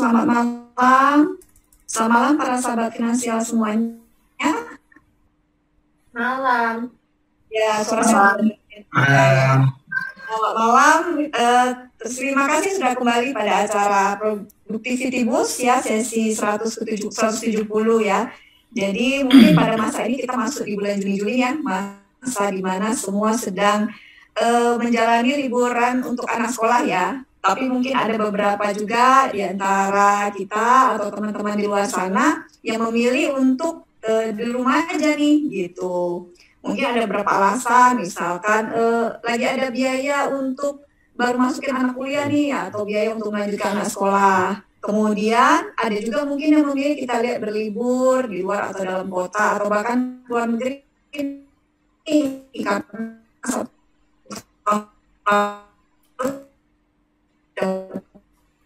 selamat malam. Selamat malam para sahabat finansial semuanya. Malam. Ya, suara saya. Selamat malam. Terima kasih sudah kembali pada acara Productivity Boost ya, sesi 170 ya. Jadi mungkin pada masa ini kita masuk di bulan Juni-Juli ya, masa di mana semua sedang menjalani liburan untuk anak sekolah ya. Tapi mungkin ada beberapa juga di antara kita atau teman-teman di luar sana yang memilih untuk di rumah aja nih gitu. Mungkin ada beberapa alasan, misalkan lagi ada biaya untuk baru masukin anak kuliah nih, atau biaya untuk melanjutkan anak sekolah. Kemudian ada juga mungkin yang memilih kita lihat berlibur di luar atau dalam kota, atau bahkan luar negeri karena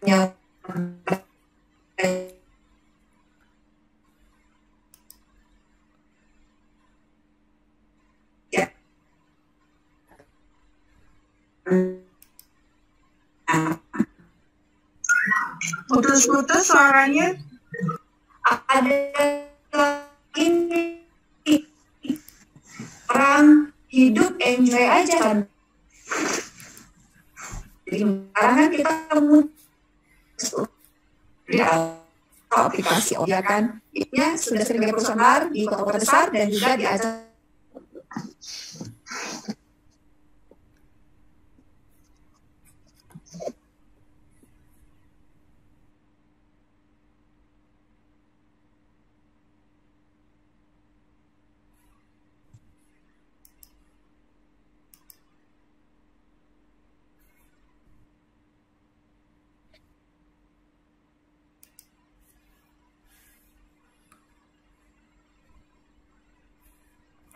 ya. Putus-putus suaranya. Ada ini orang hidup enjoy aja kan. Jadi sekarang kan kita aplikasi ya kan, ya sudah sering berpersonal di kota-kota besar dan juga di acara.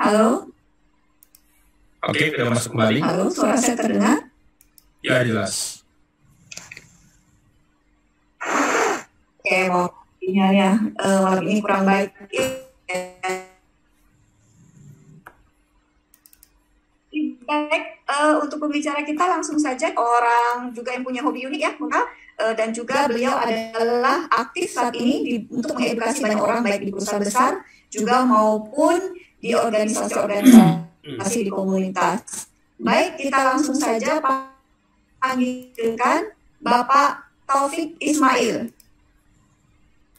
Halo? Oke, udah masuk kembali. Halo, suara saya terdengar? Ya, jelas. Oke, mau sinyalnya malam ini kurang baik. Baik, untuk pembicara kita langsung saja orang juga yang punya hobi unik ya, dan juga beliau adalah aktif saat ini untuk mengedukasi banyak orang baik di perusahaan besar juga maupun di organisasi di komunitas. Baik, kita langsung saja panggilkan Bapak Taufik Ismail.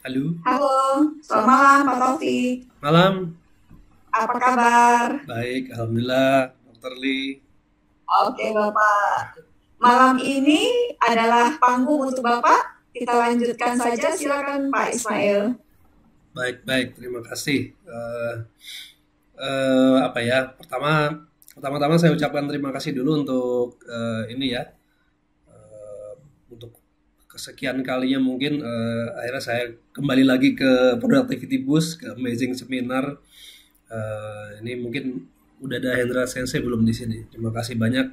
Halo. Halo, selamat malam Pak Taufik. Malam. Apa kabar? Baik, alhamdulillah, Dr. Lee. Oke Bapak, malam ini adalah panggung untuk Bapak. Kita lanjutkan saja, silakan Pak Ismail. Baik, terima kasih. Pertama-tama saya ucapkan terima kasih dulu untuk ini ya, untuk kesekian kalinya mungkin akhirnya saya kembali lagi ke Productivity Boost, ke Amazing Seminar. Ini mungkin udah ada Hendra Sensei belum di sini. Terima kasih banyak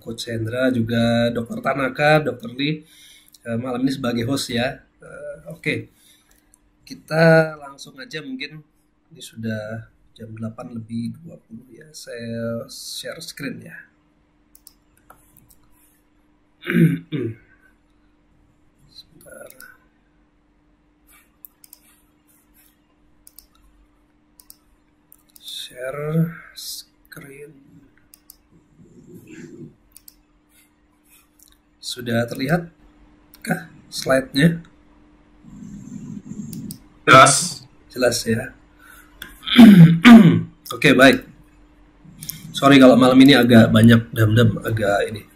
Coach Hendra, juga Dr. Tanaka, Dr. Lee malam ini sebagai host ya. Oke. Kita langsung aja, mungkin ini sudah jam 8:20 ya. Saya share screen ya. Sebentar. Share screen. Sudah terlihat kah slide-nya? Jelas ya. Oke, baik. Sorry kalau malam ini agak banyak dam-dam, agak ini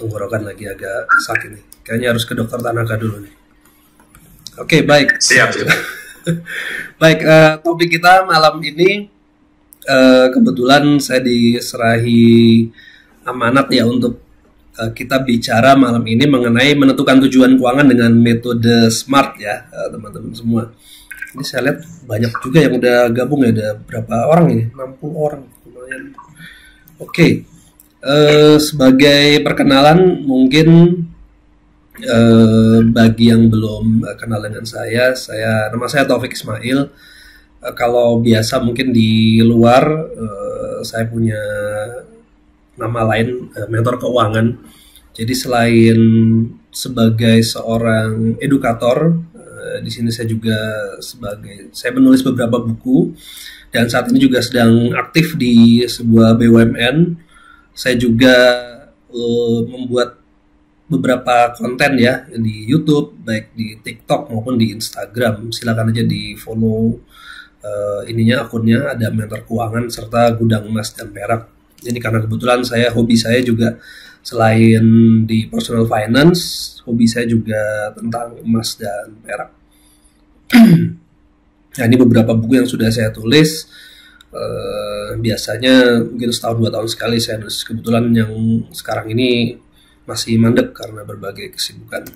tenggorokan lagi agak sakit nih. Kayaknya harus ke dokter Tanaka dulu nih. Oke, baik. Siap. Baik, topik kita malam ini kebetulan saya diserahi amanat ya untuk kita bicara malam ini mengenai menentukan tujuan keuangan dengan metode SMART ya, teman-teman semua. Ini saya lihat banyak juga yang udah gabung ya, ada berapa orang ini? 60 orang, lumayan. Oke, sebagai perkenalan mungkin bagi yang belum kenal dengan saya nama saya Taufik Ismail. Kalau biasa mungkin di luar saya punya nama lain mentor keuangan. Jadi selain sebagai seorang edukator. Di sini saya juga saya menulis beberapa buku, dan saat ini juga sedang aktif di sebuah BUMN. Saya juga membuat beberapa konten ya di YouTube, baik di TikTok maupun di Instagram. Silakan aja di follow akunnya, ada Mentor Keuangan serta Gudang Emas dan Perak. Jadi karena kebetulan hobi saya juga selain di personal finance, hobi saya juga tentang emas dan perak. Nah, ini beberapa buku yang sudah saya tulis. Biasanya mungkin setahun 2 tahun sekali saya nulis. Kebetulan yang sekarang ini masih mandek karena berbagai kesibukan.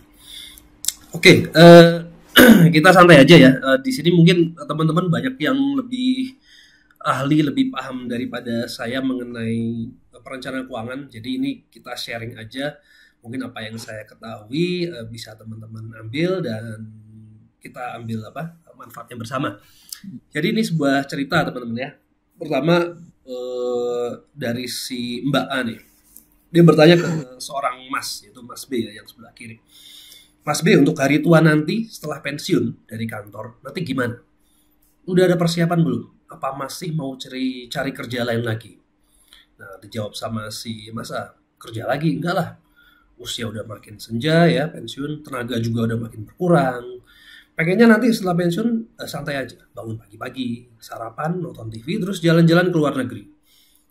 Oke, kita santai aja ya. Di sini mungkin teman-teman banyak yang lebih ahli, lebih paham daripada saya mengenai perencanaan keuangan. Jadi ini kita sharing aja. Mungkin apa yang saya ketahui bisa teman-teman ambil dan kita ambil manfaatnya bersama. Jadi ini sebuah cerita teman-teman ya. Pertama dari si Mbak A nih. Dia bertanya ke seorang Mas, yaitu Mas B ya, yang sebelah kiri. Mas B, untuk hari tua nanti setelah pensiun dari kantor, nanti gimana? Udah ada persiapan belum? Apa masih mau cari kerja lain lagi? Nah, dijawab sama si Mas A, kerja lagi? Enggak lah. Usia udah makin senja ya, pensiun, tenaga juga udah makin berkurang. Pengennya nanti setelah pensiun santai aja, bangun pagi-pagi, sarapan, nonton TV, terus jalan-jalan ke luar negeri.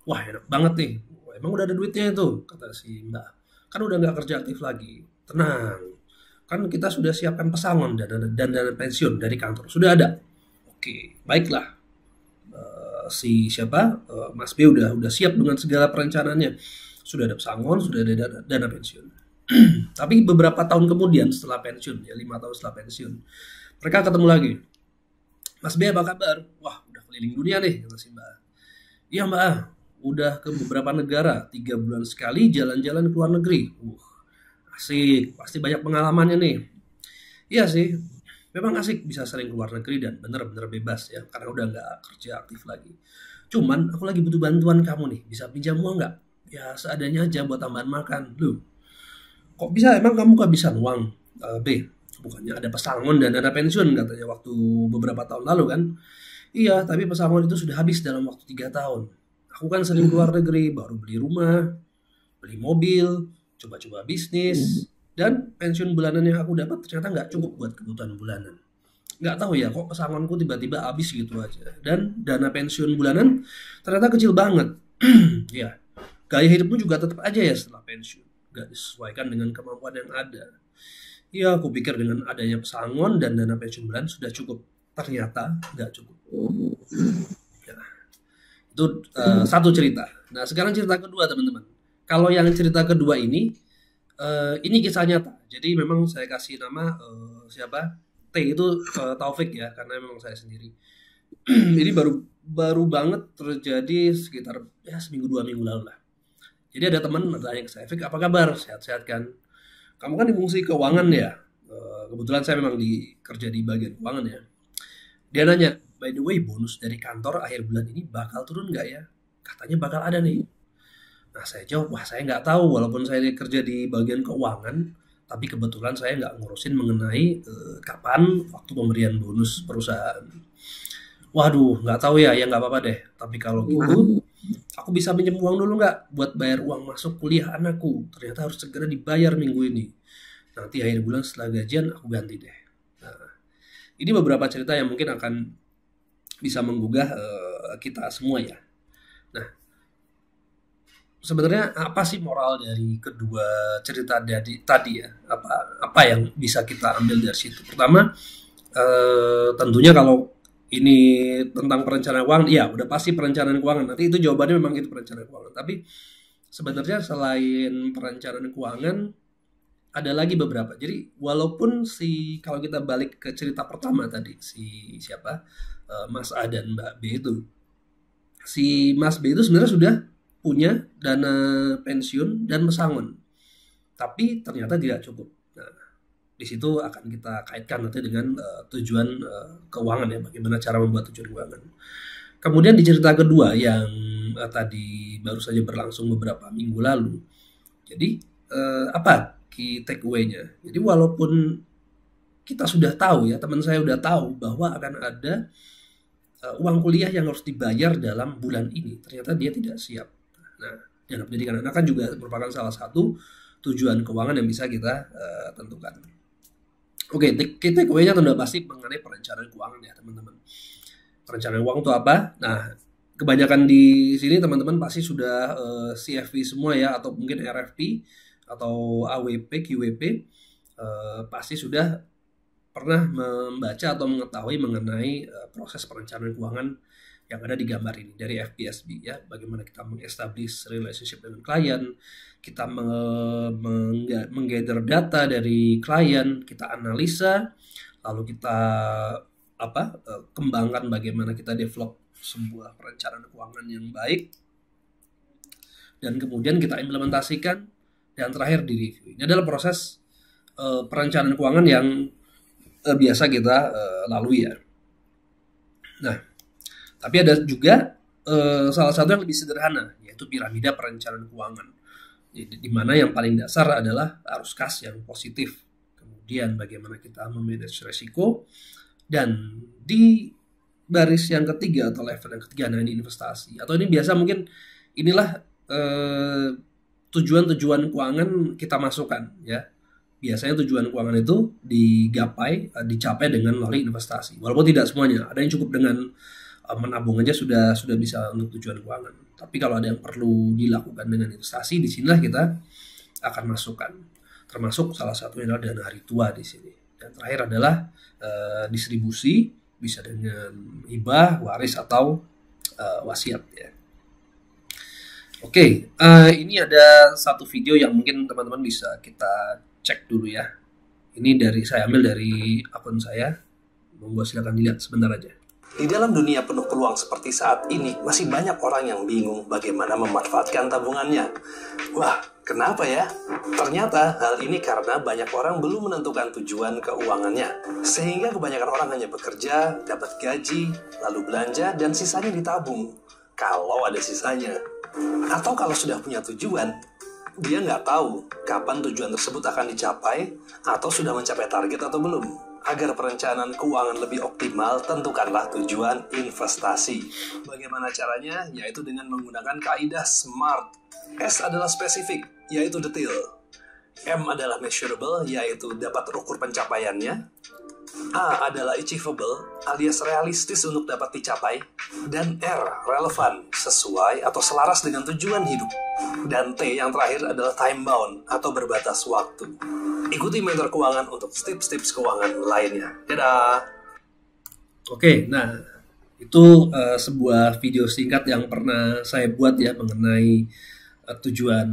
Wah, enak banget nih. Emang udah ada duitnya itu, kata si Mbak. Kan udah nggak kerja aktif lagi. Tenang, kan kita sudah siapkan pesangon dan dana pensiun dari kantor. Sudah ada. Oke, baiklah. Mas B udah siap dengan segala perencanaannya. Sudah ada pesangon, sudah ada dana pensiun. Tapi beberapa tahun kemudian setelah pensiun, ya 5 tahun setelah pensiun, mereka ketemu lagi. Mas B, apa kabar? Wah, udah keliling dunia nih, kata si Mbak. Iya Mbak, udah ke beberapa negara, 3 bulan sekali jalan-jalan ke luar negeri. Asik, pasti banyak pengalamannya nih. Iya sih, memang asik bisa sering ke luar negeri dan bener-bener bebas ya, karena udah nggak kerja aktif lagi. Cuman aku lagi butuh bantuan kamu nih, bisa pinjam uang nggak? Ya seadanya aja buat tambahan makan. Loh, kok bisa? Emang kamu kehabisan uang? B, bukannya ada pesangon dan dana pensiun katanya waktu beberapa tahun lalu kan? Iya, tapi pesangon itu sudah habis dalam waktu 3 tahun. Aku kan sering keluar negeri, baru beli rumah, beli mobil, coba-coba bisnis, dan pensiun bulanan yang aku dapat ternyata nggak cukup buat kebutuhan bulanan. Nggak tahu ya, kok pesangonku tiba-tiba habis gitu aja. Dan dana pensiun bulanan ternyata kecil banget. Ya, gaya hidupmu juga tetap aja ya setelah pensiun. Nggak disesuaikan dengan kemampuan yang ada. Ya, aku pikir dengan adanya pesangon dan dana pensiun bulanan sudah cukup. Ternyata nggak cukup. Ya, itu satu cerita. Nah, sekarang cerita kedua teman-teman. Kalau yang cerita kedua ini kisah nyata. Jadi memang saya kasih nama T itu Taufik ya, karena memang saya sendiri. Ini baru banget terjadi sekitar seminggu 2 minggu lalu lah. Jadi ada teman bertanya ke saya, Fik, apa kabar? Sehat-sehat kan? Kamu kan di fungsi keuangan ya. Kebetulan saya memang kerja di bagian keuangan ya. Dia nanya, by the way, bonus dari kantor akhir bulan ini bakal turun nggak ya? Katanya bakal ada nih. Nah, saya jawab, wah saya nggak tahu, walaupun saya kerja di bagian keuangan, tapi kebetulan saya nggak ngurusin mengenai kapan waktu pemberian bonus perusahaan. Waduh, nggak tahu ya nggak apa-apa deh. Tapi kalau gitu, aku bisa pinjam uang dulu nggak buat bayar uang masuk kuliah anakku? Ternyata harus segera dibayar minggu ini. Nanti akhir bulan setelah gajian aku ganti deh. Nah, ini beberapa cerita yang mungkin akan bisa menggugah kita semua ya. Nah, sebenarnya apa sih moral dari kedua cerita tadi ya? Apa yang bisa kita ambil dari situ? Pertama, tentunya kalau ini tentang perencanaan keuangan, ya udah pasti perencanaan keuangan. Nanti itu jawabannya memang itu perencanaan keuangan. Tapi sebenarnya selain perencanaan keuangan, ada lagi beberapa. Jadi walaupun kalau kita balik ke cerita pertama tadi, Mas A dan Mbak B itu, si Mas B itu sebenarnya sudah punya dana pensiun dan pesangon, tapi ternyata tidak cukup. Nah, di situ akan kita kaitkan nanti dengan tujuan keuangan ya, bagaimana cara membuat tujuan keuangan. Kemudian di cerita kedua yang tadi baru saja berlangsung beberapa minggu lalu, jadi key takeaway-nya. Jadi walaupun kita sudah tahu ya, teman saya udah tahu bahwa akan ada uang kuliah yang harus dibayar dalam bulan ini, ternyata dia tidak siap. Nah, dana pendidikan anak kan juga merupakan salah satu tujuan keuangan yang bisa kita tentukan. Oke, key takeaway-nya sudah pasti mengenai perencanaan keuangan ya teman-teman. Perencanaan uang itu apa? Nah, kebanyakan di sini teman-teman pasti sudah CFP semua ya, atau mungkin RFP atau AWP, QWP, pasti sudah pernah membaca atau mengetahui mengenai proses perencanaan keuangan yang ada di gambar ini dari FPSB ya. Bagaimana kita mengestablish relationship dengan klien, kita menggather data dari klien, kita analisa, lalu kita kembangkan bagaimana kita develop sebuah perencanaan keuangan yang baik, dan kemudian kita implementasikan, dan terakhir di review. Ini adalah proses perencanaan keuangan yang biasa kita lalui ya. Nah, tapi ada juga salah satu yang lebih sederhana, yaitu piramida perencanaan keuangan. Di mana yang paling dasar adalah arus kas yang positif. Kemudian bagaimana kita memanage resiko, dan di baris yang ketiga atau level yang ketiga, nah ini investasi. Atau ini biasa mungkin inilah tujuan-tujuan keuangan kita masukkan ya. Biasanya tujuan keuangan itu dicapai dengan melalui investasi. Walaupun tidak semuanya, ada yang cukup dengan menabung aja sudah bisa untuk tujuan keuangan. Tapi kalau ada yang perlu dilakukan dengan investasi, disinilah kita akan masukkan. Termasuk salah satunya adalah dana hari tua di sini. Dan terakhir adalah distribusi, bisa dengan hibah, waris atau wasiat ya. Oke, ini ada satu video yang mungkin teman-teman bisa kita cek dulu ya. Ini saya ambil dari akun saya. Monggo silakan dilihat sebentar aja. Di dalam dunia penuh peluang seperti saat ini, masih banyak orang yang bingung bagaimana memanfaatkan tabungannya. Wah, kenapa ya? Ternyata hal ini karena banyak orang belum menentukan tujuan keuangannya. Sehingga kebanyakan orang hanya bekerja, dapat gaji, lalu belanja, dan sisanya ditabung. Kalau ada sisanya. Atau kalau sudah punya tujuan, dia nggak tahu kapan tujuan tersebut akan dicapai, atau sudah mencapai target atau belum. Agar perencanaan keuangan lebih optimal, tentukanlah tujuan investasi. Bagaimana caranya? Yaitu dengan menggunakan kaidah SMART. S adalah spesifik, yaitu detail. M adalah measurable, yaitu dapat terukur pencapaiannya. A adalah achievable, alias realistis untuk dapat dicapai. Dan R, relevan, sesuai atau selaras dengan tujuan hidup. Dan T yang terakhir adalah time bound atau berbatas waktu. Ikuti mentor keuangan untuk tips-tips keuangan lainnya. Dadah! Oke, nah itu sebuah video singkat yang pernah saya buat ya mengenai tujuan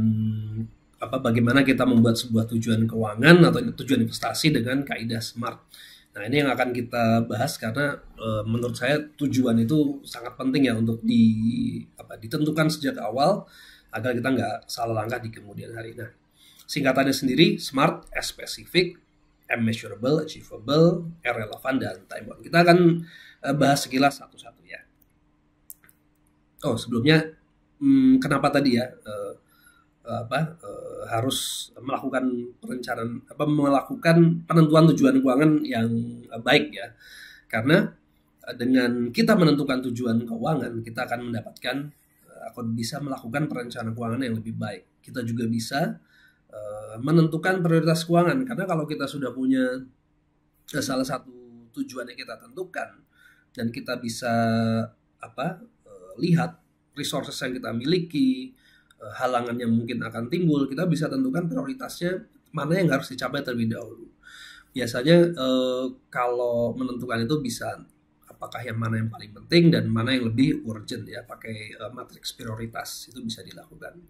bagaimana kita membuat sebuah tujuan keuangan atau tujuan investasi dengan kaidah SMART. Nah, ini yang akan kita bahas karena menurut saya tujuan itu sangat penting ya untuk ditentukan sejak awal agar kita nggak salah langkah di kemudian hari. Nah, singkatannya sendiri SMART, S specific, M measurable, achievable, R relevan, dan time bound. Kita akan bahas sekilas satu-satu ya. Oh, sebelumnya kenapa tadi ya harus melakukan perencanaan melakukan penentuan tujuan keuangan yang baik ya. Karena dengan kita menentukan tujuan keuangan, kita akan mendapatkan bisa melakukan perencanaan keuangan yang lebih baik. Kita juga bisa menentukan prioritas keuangan, karena kalau kita sudah punya salah satu tujuan yang kita tentukan dan kita bisa lihat resources yang kita miliki, halangan yang mungkin akan timbul, kita bisa tentukan prioritasnya mana yang harus dicapai terlebih dahulu. Biasanya kalau menentukan itu bisa apakah yang mana yang paling penting dan mana yang lebih urgent ya, pakai matriks prioritas itu bisa dilakukan.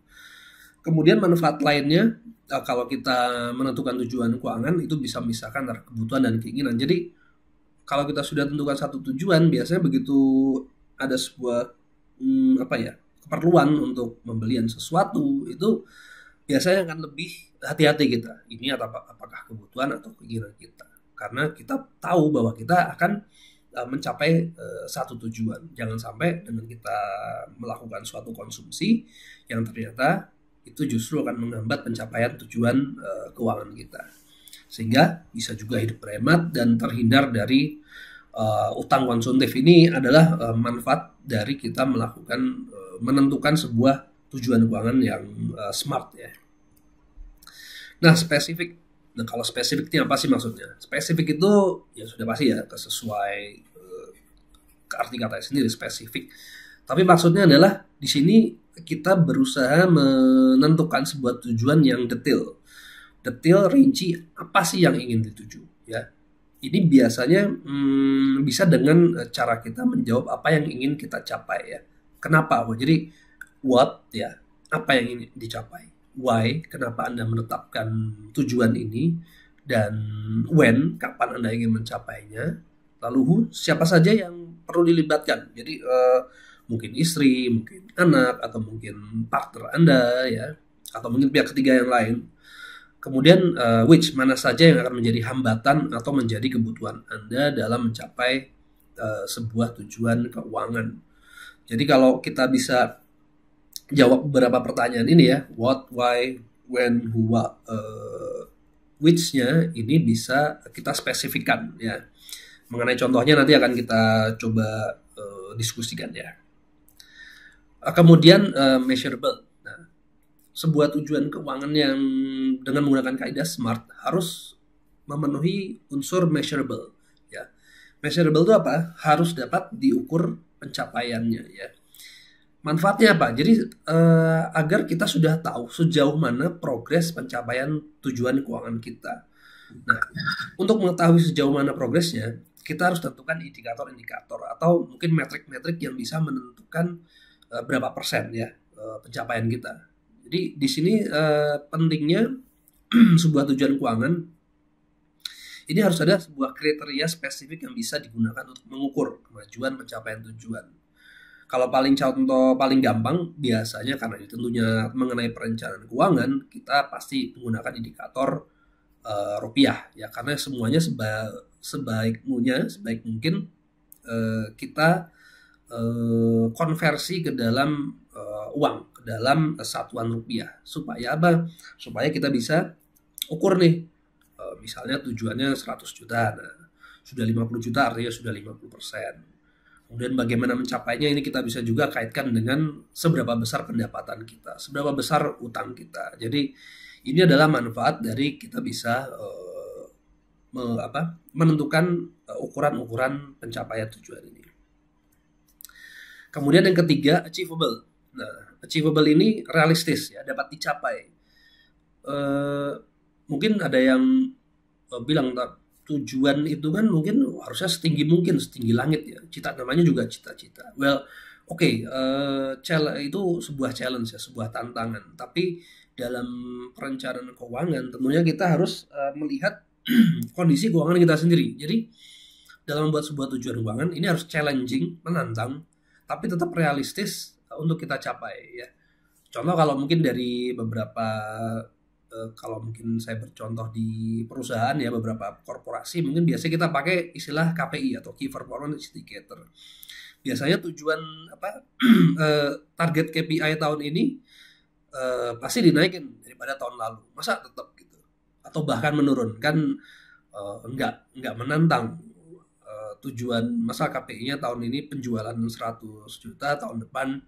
Kemudian manfaat lainnya kalau kita menentukan tujuan keuangan itu bisa memisahkan antara kebutuhan dan keinginan. Jadi kalau kita sudah tentukan satu tujuan, biasanya begitu ada sebuah keperluan untuk pembelian sesuatu, itu biasanya akan lebih hati-hati kita. Ini apakah kebutuhan atau keinginan kita. Karena kita tahu bahwa kita akan mencapai satu tujuan. Jangan sampai dengan kita melakukan suatu konsumsi yang ternyata itu justru akan menghambat pencapaian tujuan keuangan kita. Sehingga bisa juga hidup berhemat dan terhindar dari utang konsumtif. Ini adalah manfaat dari kita melakukan menentukan sebuah tujuan keuangan yang smart ya. Nah, spesifik. Nah, kalau spesifiknya apa sih maksudnya? Spesifik itu ya sudah pasti ya sesuai ke arti kata sendiri spesifik. Tapi maksudnya adalah di sini kita berusaha menentukan sebuah tujuan yang detail, rinci apa sih yang ingin dituju ya. Ini biasanya bisa dengan cara kita menjawab apa yang ingin kita capai ya. Kenapa? Jadi what ya, apa yang ingin dicapai. Why, kenapa Anda menetapkan tujuan ini, dan when, kapan Anda ingin mencapainya, lalu who, siapa saja yang perlu dilibatkan. Jadi mungkin istri, mungkin anak, atau mungkin partner Anda ya, atau mungkin pihak ketiga yang lain. Kemudian which, mana saja yang akan menjadi hambatan atau menjadi kebutuhan Anda dalam mencapai sebuah tujuan keuangan. Jadi kalau kita bisa jawab beberapa pertanyaan ini ya, what, why, when, who, what, which-nya ini bisa kita spesifikkan ya. Mengenai contohnya nanti akan kita coba diskusikan ya. Kemudian measurable. Nah, sebuah tujuan keuangan yang dengan menggunakan kaidah SMART harus memenuhi unsur measurable ya. Measurable itu apa? Harus dapat diukur pencapaiannya ya. Manfaatnya apa? Jadi agar kita sudah tahu sejauh mana progres pencapaian tujuan keuangan kita. Nah, untuk mengetahui sejauh mana progresnya, kita harus tentukan indikator-indikator atau mungkin metrik-metrik yang bisa menentukan berapa persen ya pencapaian kita. Jadi di sini pentingnya sebuah tujuan keuangan ini harus ada sebuah kriteria spesifik yang bisa digunakan untuk mengukur kemajuan pencapaian tujuan. Kalau contoh paling gampang biasanya karena itu tentunya mengenai perencanaan keuangan, kita pasti menggunakan indikator rupiah ya, karena semuanya sebaik mungkin kita konversi ke dalam uang, ke dalam satuan rupiah. Supaya apa? Supaya kita bisa ukur nih, misalnya tujuannya 100 juta, nah sudah 50 juta artinya sudah 50%. Kemudian bagaimana mencapainya ini kita bisa juga kaitkan dengan seberapa besar pendapatan kita, seberapa besar utang kita. Jadi ini adalah manfaat dari kita bisa menentukan ukuran-ukuran pencapaian tujuan ini. Kemudian yang ketiga, achievable. Nah, achievable ini realistis ya, dapat dicapai. Mungkin ada yang bilang tujuan itu kan mungkin harusnya setinggi mungkin, setinggi langit ya. Namanya juga cita-cita. Well, oke, itu sebuah challenge ya, sebuah tantangan. Tapi dalam perencanaan keuangan tentunya kita harus melihat kondisi keuangan kita sendiri. Jadi dalam membuat sebuah tujuan keuangan ini harus challenging, menantang, tapi tetap realistis untuk kita capai ya. Contoh kalau mungkin dari beberapa kalau mungkin saya bercontoh di perusahaan ya, beberapa korporasi mungkin biasanya kita pakai istilah KPI atau Key Performance Indicator. Biasanya tujuan target KPI tahun ini pasti dinaikin daripada tahun lalu. Masa tetap gitu? Atau bahkan menurun kan enggak menantang. Tujuan masa KPI-nya tahun ini penjualan 100 juta, tahun depan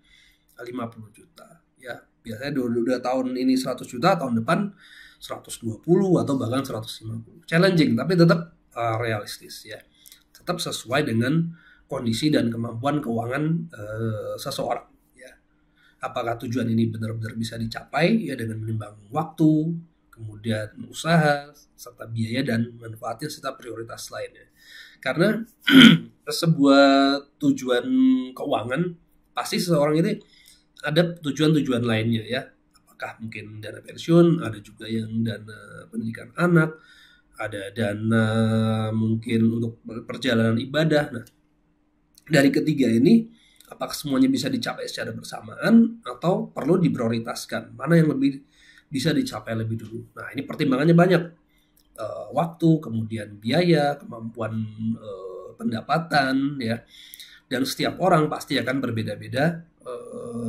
50 juta ya. Biasanya udah tahun ini 100 juta, tahun depan 120 atau bahkan 150. Challenging tapi tetap realistis ya. Tetap sesuai dengan kondisi dan kemampuan keuangan seseorang ya. Apakah tujuan ini benar-benar bisa dicapai ya dengan menimbang waktu, kemudian usaha, serta biaya dan manfaatnya serta prioritas lainnya. Karena sebuah tujuan keuangan pasti seseorang ini ada tujuan-tujuan lainnya ya. Apakah mungkin dana pensiun, ada juga yang dana pendidikan anak, ada dana mungkin untuk perjalanan ibadah. Nah, dari ketiga ini apakah semuanya bisa dicapai secara bersamaan atau perlu diprioritaskan? Mana yang lebih bisa dicapai lebih dulu? Nah, ini pertimbangannya banyak. Waktu, kemudian biaya, kemampuan pendapatan ya. Dan setiap orang pasti akan berbeda-beda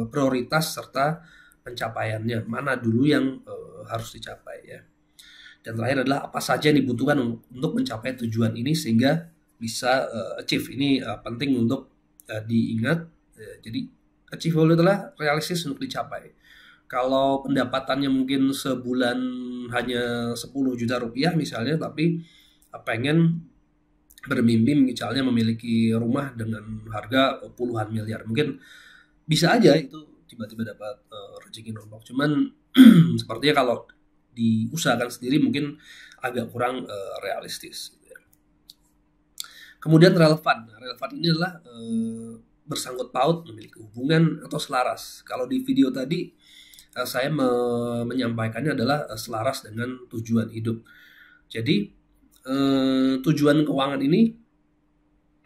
prioritas serta pencapaiannya, mana dulu yang harus dicapai ya. Dan terakhir adalah apa saja yang dibutuhkan untuk mencapai tujuan ini sehingga bisa achieve. Ini penting untuk diingat. Jadi achievable adalah realistis untuk dicapai. Kalau pendapatannya mungkin sebulan hanya 10 juta rupiah misalnya, tapi pengen bermimpi misalnya memiliki rumah dengan harga puluhan miliar, mungkin bisa aja itu tiba-tiba dapat rezeki nombok. Cuman sepertinya kalau diusahakan sendiri mungkin agak kurang realistis. Kemudian relevan. Nah, relevan ini adalah bersangkut paut, memiliki hubungan atau selaras. Kalau di video tadi saya menyampaikannya adalah selaras dengan tujuan hidup. Jadi tujuan keuangan ini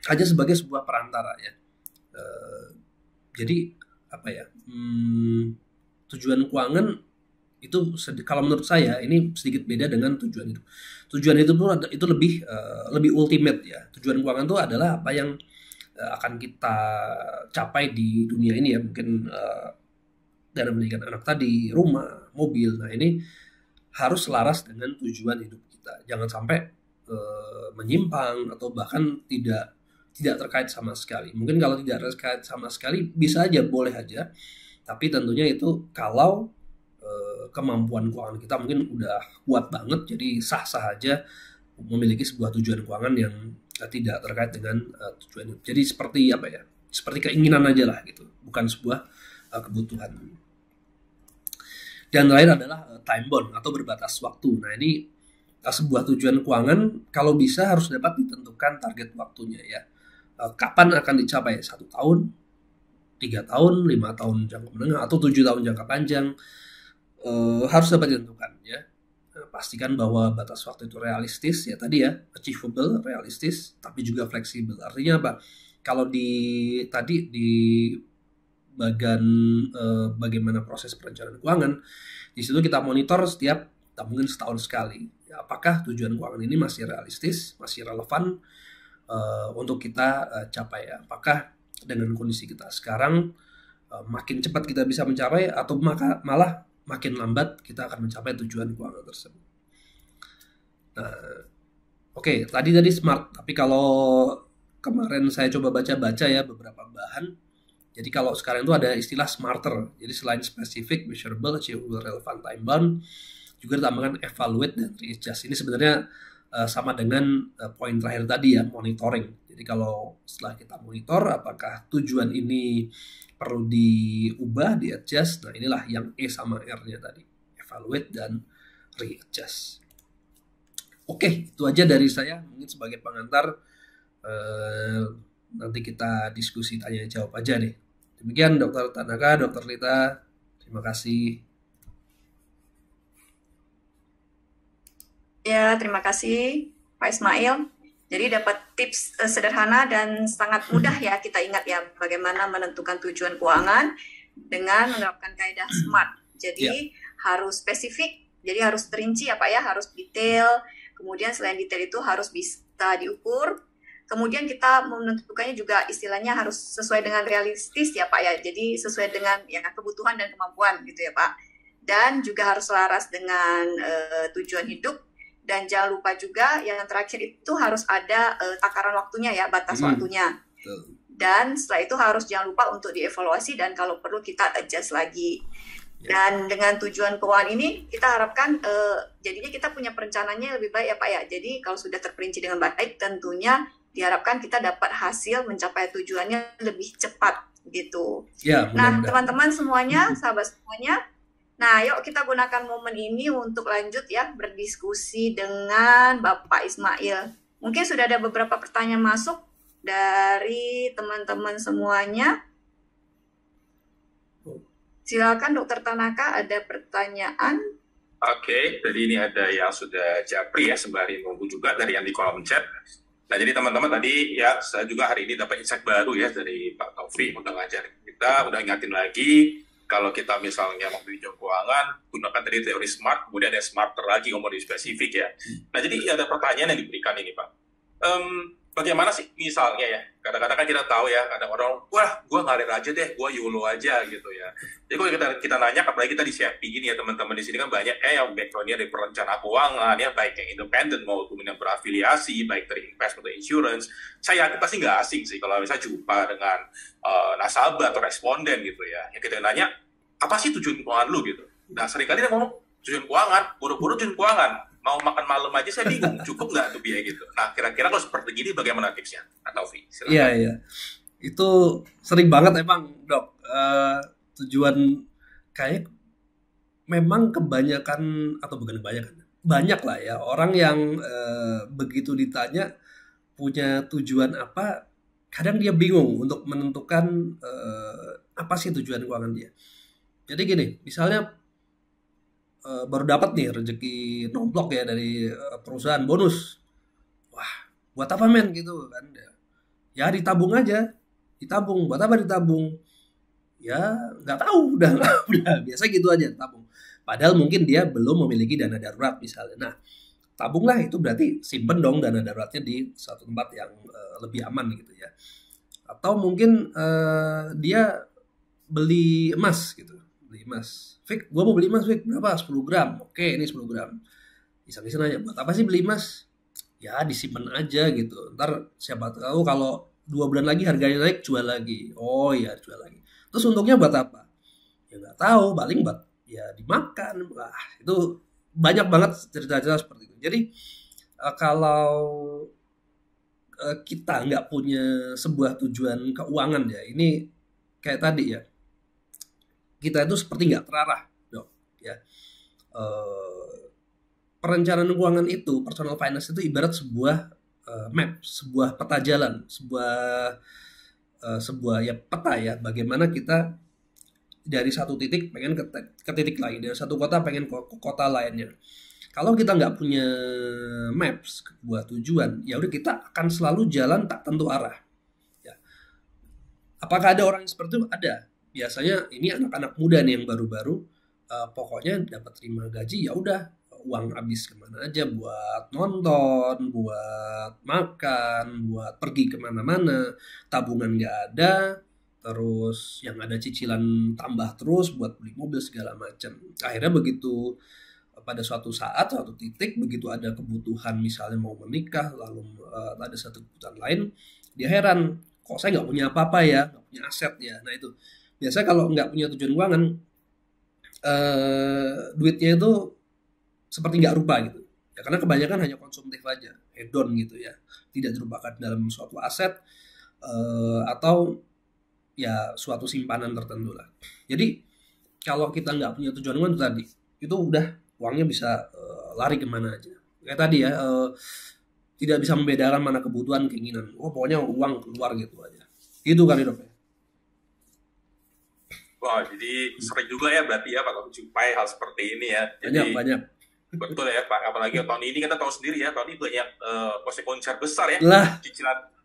hanya sebagai sebuah perantara ya. Jadi apa ya? Tujuan keuangan itu kalau menurut saya ini sedikit beda dengan tujuan hidup. Tujuan hidup itu lebih ultimate ya. Tujuan keuangan itu adalah apa yang akan kita capai di dunia ini ya, mungkin dana pendidikan anak tadi, rumah, mobil. Nah ini harus selaras dengan tujuan hidup kita. Jangan sampai menyimpang atau bahkan tidak terkait sama sekali. Mungkin kalau tidak terkait sama sekali bisa aja, boleh aja. Tapi tentunya itu kalau kemampuan keuangan kita mungkin udah kuat banget, jadi sah-sah aja memiliki sebuah tujuan keuangan yang tidak terkait dengan tujuan hidup. Jadi seperti apa ya? Seperti keinginan aja lah gitu, bukan sebuah kebutuhan. Dan terakhir adalah time bound atau berbatas waktu. Nah ini sebuah tujuan keuangan kalau bisa harus dapat ditentukan target waktunya ya. Kapan akan dicapai? 1 tahun, 3 tahun, 5 tahun jangka menengah, atau 7 tahun jangka panjang. Harus dapat ditentukan ya. Pastikan bahwa batas waktu itu realistis ya, tadi ya, achievable, realistis, tapi juga fleksibel. Artinya apa? Kalau di bagian bagaimana proses perencanaan keuangan, di situ kita monitor setiap mungkin setahun sekali. Ya, apakah tujuan keuangan ini masih realistis, masih relevan untuk kita capai ya? Apakah dengan kondisi kita sekarang makin cepat kita bisa mencapai atau malah makin lambat kita akan mencapai tujuan keuangan tersebut. Nah, oke, tadi smart. Tapi kalau kemarin saya coba baca-baca ya beberapa bahan. Jadi kalau sekarang itu ada istilah smarter. Jadi selain spesifik, measurable, achievable, relevant, time bound, juga ditambahkan evaluate dan readjust. Ini sebenarnya sama dengan poin terakhir tadi ya, monitoring. Jadi kalau setelah kita monitor apakah tujuan ini perlu diubah, di-adjust. Nah inilah yang E sama R-nya tadi. Evaluate dan readjust. Oke, itu aja dari saya. Mungkin sebagai pengantar, nanti kita diskusi tanya jawab aja nih. Demikian Dr. Tanaka, Dr. Lita. Terima kasih. Ya, terima kasih Pak Ismail. Jadi dapat tips sederhana dan sangat mudah ya kita ingat ya bagaimana menentukan tujuan keuangan dengan menerapkan kaidah SMART. Jadi harus spesifik, jadi harus terinci ya Pak ya, harus detail. Kemudian selain detail itu harus bisa diukur. Kemudian kita menentukannya juga istilahnya harus sesuai dengan realistis ya Pak ya. Jadi sesuai dengan ya kebutuhan dan kemampuan gitu ya Pak. Dan juga harus selaras dengan tujuan hidup. Dan jangan lupa juga yang terakhir itu harus ada takaran waktunya ya, batas waktunya. Dan setelah itu harus jangan lupa untuk dievaluasi dan kalau perlu kita adjust lagi. Dan dengan tujuan keuangan ini kita harapkan jadinya kita punya perencanaannya lebih baik ya Pak ya. Jadi kalau sudah terperinci dengan baik tentunya diharapkan kita dapat hasil mencapai tujuannya lebih cepat gitu. Ya, nah teman-teman semuanya, sahabat semuanya, nah, yuk kita gunakan momen ini untuk lanjut ya berdiskusi dengan Bapak Ismail. Mungkin sudah ada beberapa pertanyaan masuk dari teman-teman semuanya. Silakan Dokter Tanaka, ada pertanyaan. Oke, jadi ini ada yang sudah japri ya, sembari nunggu juga dari yang di kolom chat. Nah, jadi teman-teman tadi ya, saya juga hari ini dapat insight baru ya dari Pak Taufik, udah ngajarin kita, udah ingatin lagi. Kalau kita misalnya mau tujuan keuangan, gunakan tadi teori SMART, kemudian ada smarter lagi, kemudian spesifik ya. Nah, jadi ada pertanyaan yang diberikan ini, Pak. bagaimana sih misalnya ya, kadang-kadang kan kita tahu ya, kadang orang, wah gue ngalir aja deh, gue YOLO aja gitu ya. Jadi kalau kita nanya, apalagi kita di CFP gini ya, teman-teman di sini kan banyak yang backgroundnya dari perencana keuangan ya, baik yang independen maupun yang berafiliasi, baik dari investment atau insurance. Saya yakin pasti nggak asing sih kalau misalnya jumpa dengan nasabah atau responden gitu ya, yang kita nanya, apa sih tujuan keuangan lu gitu. Nah seringkali dia ngomong, tujuan keuangan, buru-buru tujuan keuangan, mau makan malam aja saya bingung, cukup nggak tuh biaya gitu. Nah, kira-kira kalau seperti gini bagaimana tipsnya? Atau Vi, silakan. Iya. Itu sering banget emang, Dok. Tujuan kayak memang kebanyakan, atau bukan kebanyakan, banyak lah ya orang yang begitu ditanya punya tujuan apa, kadang dia bingung untuk menentukan apa sih tujuan keuangan dia. Jadi gini, misalnya baru dapat nih rezeki nomplok ya dari perusahaan bonus. Wah, buat apa men gitu kan? Ya ditabung aja. Ditabung. Buat apa ditabung? Ya nggak tahu. Udah biasa gitu aja tabung. Padahal mungkin dia belum memiliki dana darurat misalnya. Nah, tabunglah itu berarti simpen dong dana daruratnya di satu tempat yang lebih aman gitu ya. Atau mungkin dia beli emas gitu. Beli emas. Fik, gue mau beli emas, Fik. Berapa? 10 gram. Oke, ini 10 gram. Iseng-iseng aja, buat apa sih beli emas? Ya, disimpan aja gitu. Ntar siapa tahu kalau 2 bulan lagi harganya naik, jual lagi. Oh iya, jual lagi. Terus untungnya buat apa? Ya nggak tahu, paling buat ya dimakan. Wah, itu banyak banget cerita-cerita seperti itu. Jadi, kalau kita nggak punya sebuah tujuan keuangan ya, ini kayak tadi ya, kita itu seperti nggak terarah, Dok. Ya, perencanaan keuangan itu, personal finance itu ibarat sebuah map, sebuah peta jalan, sebuah ya peta ya, bagaimana kita dari satu titik pengen ke titik lain, dari satu kota pengen ke kota lainnya. Kalau kita nggak punya maps, sebuah tujuan, ya udah kita akan selalu jalan tak tentu arah. Ya. Apakah ada orang yang seperti itu? Ada. Biasanya ini anak-anak muda nih yang baru-baru, pokoknya dapat terima gaji ya udah uang habis kemana aja, buat nonton, buat makan, buat pergi kemana-mana, tabungan nggak ada, terus yang ada cicilan tambah terus buat beli mobil segala macam. Akhirnya begitu pada suatu saat, suatu titik, begitu ada kebutuhan misalnya mau menikah, lalu ada satu kebutuhan lain, dia heran, kok saya nggak punya apa-apa ya, nggak punya aset ya. Nah itu biasanya kalau nggak punya tujuan keuangan, duitnya itu seperti nggak rupa gitu. Ya, karena kebanyakan hanya konsumtif aja, hedon gitu ya, tidak dirupakan dalam suatu aset atau ya suatu simpanan tertentu lah. Jadi kalau kita nggak punya tujuan keuangan tadi, itu udah uangnya bisa lari kemana aja. Kayak tadi ya, tidak bisa membedakan mana kebutuhan, keinginan. Oh pokoknya uang keluar gitu aja. Gitu kali, Dok. Wah, jadi sering juga ya berarti ya kalau menjumpai hal seperti ini ya. Jadi, banyak. Betul ya Pak, apalagi tahun ini kita tahu sendiri ya, tahun ini banyak konser besar ya. Lah.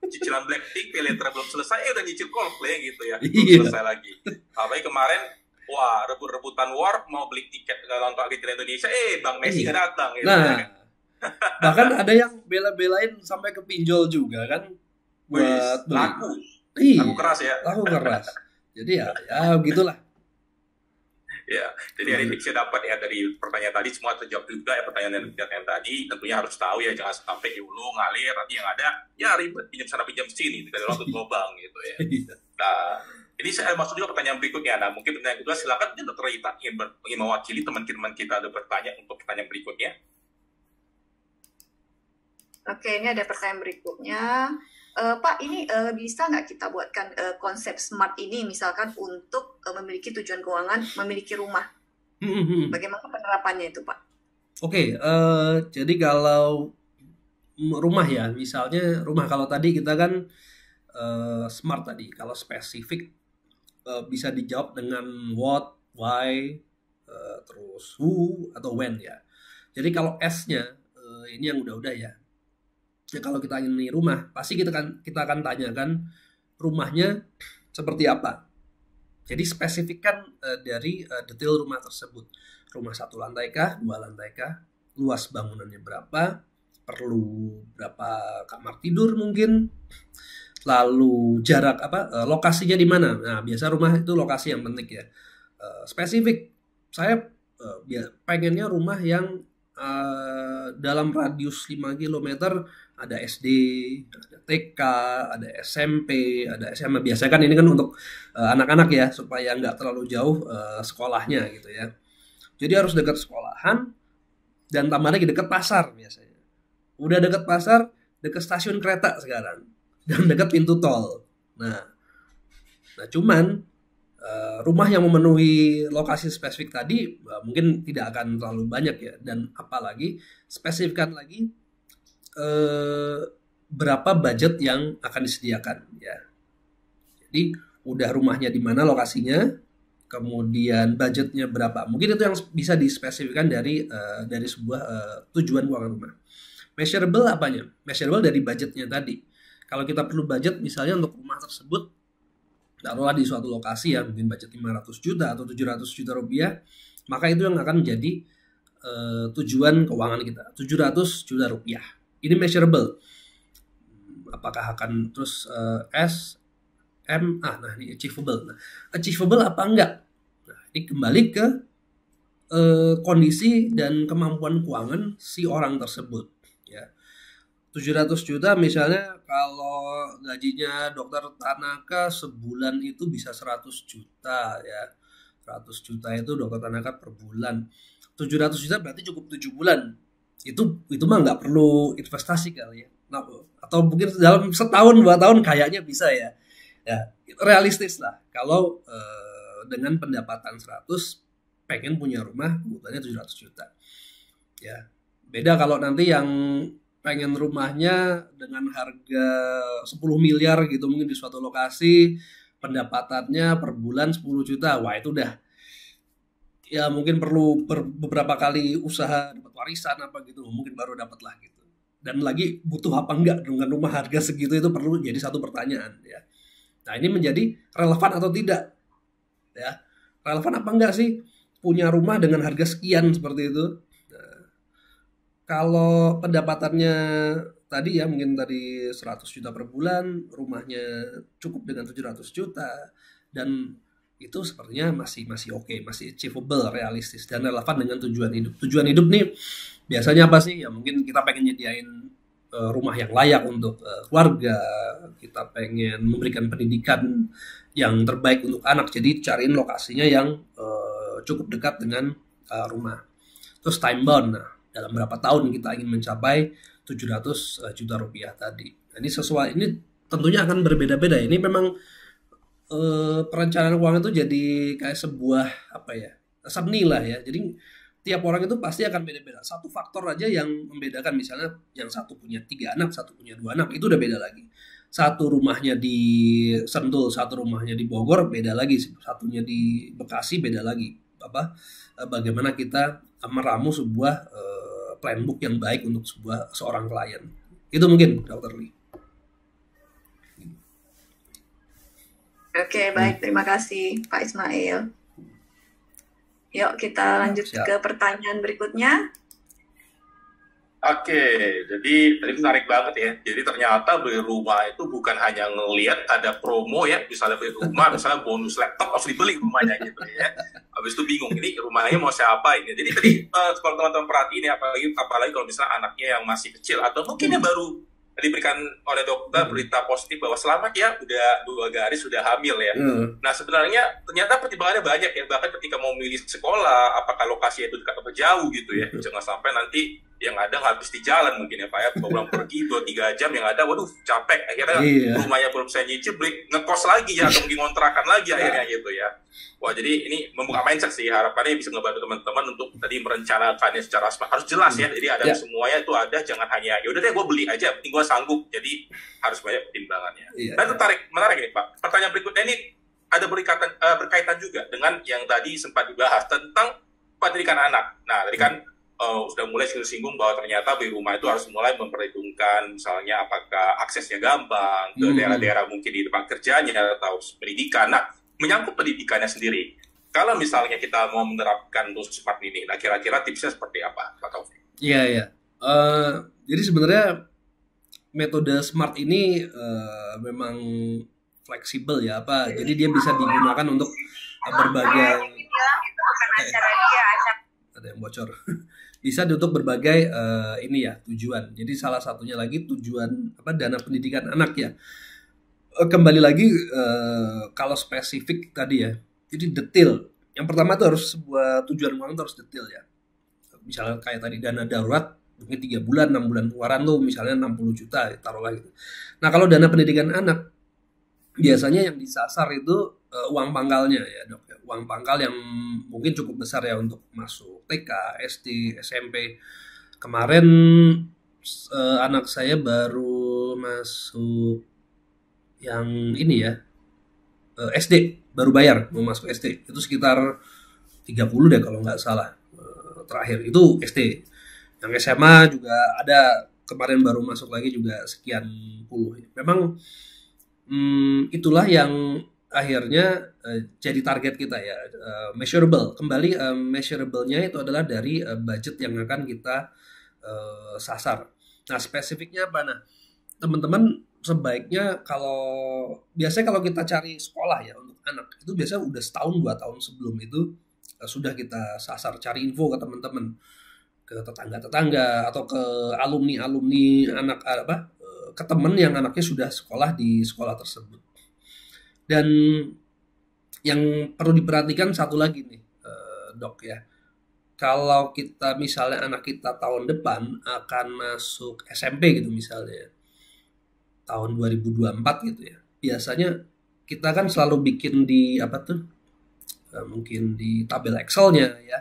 Cicilan Blackpink, Peletra belum selesai, udah nyicil Coldplay gitu ya. Iya. Belum selesai lagi. Apalagi kemarin, wah rebut-rebutan war mau beli tiket nonton Argentina Indonesia, Bang Messi nggak datang. Gitu, nah, ya. Bahkan ada yang bela-belain sampai ke pinjol juga kan. Buat laku. Laku keras ya. Laku keras. Jadi ya gitulah. Ya, jadi hari ini saya dapat ya dari pertanyaan tadi semua terjawab juga ya, pertanyaan yang tadi tentunya harus tahu ya, jangan sampai YOLO ngalir nanti yang ada ya ribet pinjam sana pinjam sini tidak ada waktu lubang gitu ya. Nah, ini saya masuk juga pertanyaan berikutnya. Nah, mungkin pertanyaan kedua silakan Dr. Rita ingin mewakili teman-teman kita untuk bertanya untuk pertanyaan berikutnya. Oke, ini ada pertanyaan berikutnya. Pak, ini bisa nggak kita buatkan konsep SMART ini misalkan untuk memiliki tujuan keuangan, memiliki rumah? Bagaimana penerapannya itu, Pak? Oke, jadi kalau rumah ya, misalnya rumah, kalau tadi kita kan SMART tadi, kalau spesifik bisa dijawab dengan what, why, terus who atau when ya. Jadi kalau S-nya ini yang udah-udah ya. Ya kalau kita ingin rumah, pasti kita akan tanyakan rumahnya seperti apa. Jadi spesifikkan dari detail rumah tersebut. Rumah 1 lantai kah, 2 lantai kah, luas bangunannya berapa, perlu berapa kamar tidur mungkin, lalu jarak lokasinya di mana. Nah, biasa rumah itu lokasi yang penting ya. Spesifik. Saya pengennya rumah yang dalam radius 5 km ada SD, ada TK, ada SMP, ada SMA. Biasanya kan ini kan untuk anak-anak ya, supaya nggak terlalu jauh sekolahnya gitu ya. Jadi harus dekat sekolahan dan tambah lagi dekat pasar biasanya. Udah dekat pasar, dekat stasiun kereta sekarang dan dekat pintu tol. Nah cuman rumah yang memenuhi lokasi spesifik tadi mungkin tidak akan terlalu banyak ya, dan apalagi spesifikkan lagi berapa budget yang akan disediakan ya. Jadi udah rumahnya di mana lokasinya, kemudian budgetnya berapa, mungkin itu yang bisa dispesifikkan dari sebuah tujuan keuangan rumah. Measurable apanya? Measurable dari budgetnya tadi. Kalau kita perlu budget misalnya untuk rumah tersebut, taruhlah di suatu lokasi ya, mungkin budget 500 juta atau 700 juta rupiah, maka itu yang akan menjadi tujuan keuangan kita, 700 juta rupiah. Ini measurable. Apakah akan terus nah ini achievable. Nah, achievable apa enggak? Nah, ini kembali ke kondisi dan kemampuan keuangan si orang tersebut ya. 700 juta misalnya, kalau gajinya dokter Tanaka sebulan itu bisa 100 juta ya. 100 juta itu dokter Tanaka per bulan. 700 juta berarti cukup 7 bulan. Itu mah nggak perlu investasi kali ya. Nah, atau mungkin dalam setahun 2 tahun kayaknya bisa ya. Ya, realistis lah. Kalau dengan pendapatan 100 pengen punya rumah kebutuhannya 700 juta. Ya. Beda kalau nanti yang pengen rumahnya dengan harga 10 miliar gitu mungkin di suatu lokasi, pendapatannya per bulan 10 juta. Wah, itu udah ya mungkin perlu beberapa kali usaha dapat warisan apa gitu, mungkin baru dapat lah gitu. Dan lagi butuh apa enggak dengan rumah harga segitu, itu perlu jadi satu pertanyaan ya. Nah, ini menjadi relevan atau tidak ya. Relevan apa enggak sih punya rumah dengan harga sekian seperti itu. Kalau pendapatannya tadi ya mungkin tadi 100 juta per bulan, rumahnya cukup dengan 700 juta, dan itu sepertinya masih oke, masih achievable, realistis, dan relevan dengan tujuan hidup. Tujuan hidup nih biasanya apa sih? Ya mungkin kita pengen nyediain rumah yang layak untuk keluarga, kita pengen memberikan pendidikan yang terbaik untuk anak, jadi cariin lokasinya yang cukup dekat dengan rumah. Terus time bound, nah dalam berapa tahun kita ingin mencapai 700 juta rupiah tadi. Nah, ini sesuai, ini tentunya akan berbeda-beda. Ini memang perencanaan keuangan itu jadi kayak sebuah seni lah ya. Jadi tiap orang itu pasti akan beda-beda. Satu faktor aja yang membedakan, misalnya yang satu punya 3 anak, satu punya 2 anak, itu udah beda lagi. Satu rumahnya di Sentul, satu rumahnya di Bogor, beda lagi. Satunya di Bekasi, beda lagi. Bagaimana kita meramu sebuah plan book yang baik untuk seorang klien. Itu mungkin Dr. Lee. Oke, baik. Terima kasih Pak Ismail. Yuk kita lanjut ke pertanyaan berikutnya. Oke, jadi tadi menarik banget ya. Jadi ternyata beli rumah itu bukan hanya ngelihat ada promo ya, misalnya beli rumah, misalnya bonus laptop harus dibeli rumahnya gitu ya. Habis itu bingung, ini rumahnya mau siapa ini. Jadi tadi kalau teman-teman perhatiin ya, apalagi kalau misalnya anaknya yang masih kecil atau mungkin yang baru diberikan oleh dokter berita positif bahwa selamat ya, udah 2 garis sudah hamil ya. Nah sebenarnya ternyata pertimbangannya banyak ya, bahkan ketika mau milih sekolah, apakah lokasinya itu dekat atau jauh gitu ya. Jangan sampai nanti yang ada habis di jalan mungkin ya Pak ya, pulang pergi 2-3 jam, yang ada waduh capek, akhirnya rumahnya belum saya nyicil, beli ngekos lagi ya, atau mungkin kontrakan lagi akhirnya gitu ya. Wah, jadi ini membuka mindset sih, harapannya bisa ngebantu teman-teman untuk tadi merencanakannya secara smart. Harus jelas ya, jadi ada semuanya itu ada, jangan hanya yaudah deh gue beli aja, penting gue sanggup. Jadi harus banyak pertimbangannya. Dan menarik nih Pak, pertanyaan berikutnya ini ada berkaitan juga dengan yang tadi sempat dibahas tentang pendidikan anak. Nah, tadi kan sudah mulai singgung bahwa ternyata beli rumah itu harus mulai memperhitungkan misalnya apakah aksesnya gampang ke daerah-daerah mungkin di tempat kerjanya atau pendidikan. Nah, menyangkut pendidikannya sendiri, kalau misalnya kita mau menerapkan smart ini, nah kira-kira tipsnya seperti apa, Pak Taufik? Iya. Jadi sebenarnya metode SMART ini memang fleksibel ya apa. Jadi dia bisa digunakan untuk berbagai ada yang bocor. Bisa untuk berbagai ini ya tujuan. Jadi salah satunya lagi tujuan dana pendidikan anak ya. Kembali lagi kalau spesifik tadi ya. Jadi detail. Yang pertama tuh harus sebuah tujuan keuangan harus detail ya. Misalnya kayak tadi dana darurat mungkin 3 bulan, 6 bulan pengeluaran tuh misalnya 60 juta taruhlah gitu. Nah, kalau dana pendidikan anak biasanya yang disasar itu uang pangkalnya ya, Dok. Uang pangkal yang mungkin cukup besar ya untuk masuk TK, SD, SMP. Kemarin anak saya baru masuk yang ini ya, SD, baru bayar mau masuk SD. Itu sekitar 30 deh kalau nggak salah. Terakhir itu SD. Yang SMA juga ada, kemarin baru masuk lagi juga sekian puluh. Memang itulah yang akhirnya jadi target kita ya, measurable. Kembali measurable-nya itu adalah dari budget yang akan kita sasar. Nah, spesifiknya apa? Nah, teman-teman sebaiknya biasanya kalau kita cari sekolah ya untuk anak, itu biasanya udah setahun 2 tahun sebelum itu sudah kita sasar, cari info ke teman-teman, ke tetangga-tetangga atau ke alumni anak ke teman yang anaknya sudah sekolah di sekolah tersebut. Dan yang perlu diperhatikan satu lagi nih, Dok ya. Kalau kita misalnya anak kita tahun depan akan masuk SMP gitu misalnya, tahun 2024 gitu ya. Biasanya kita kan selalu bikin di mungkin di tabel Excel-nya ya.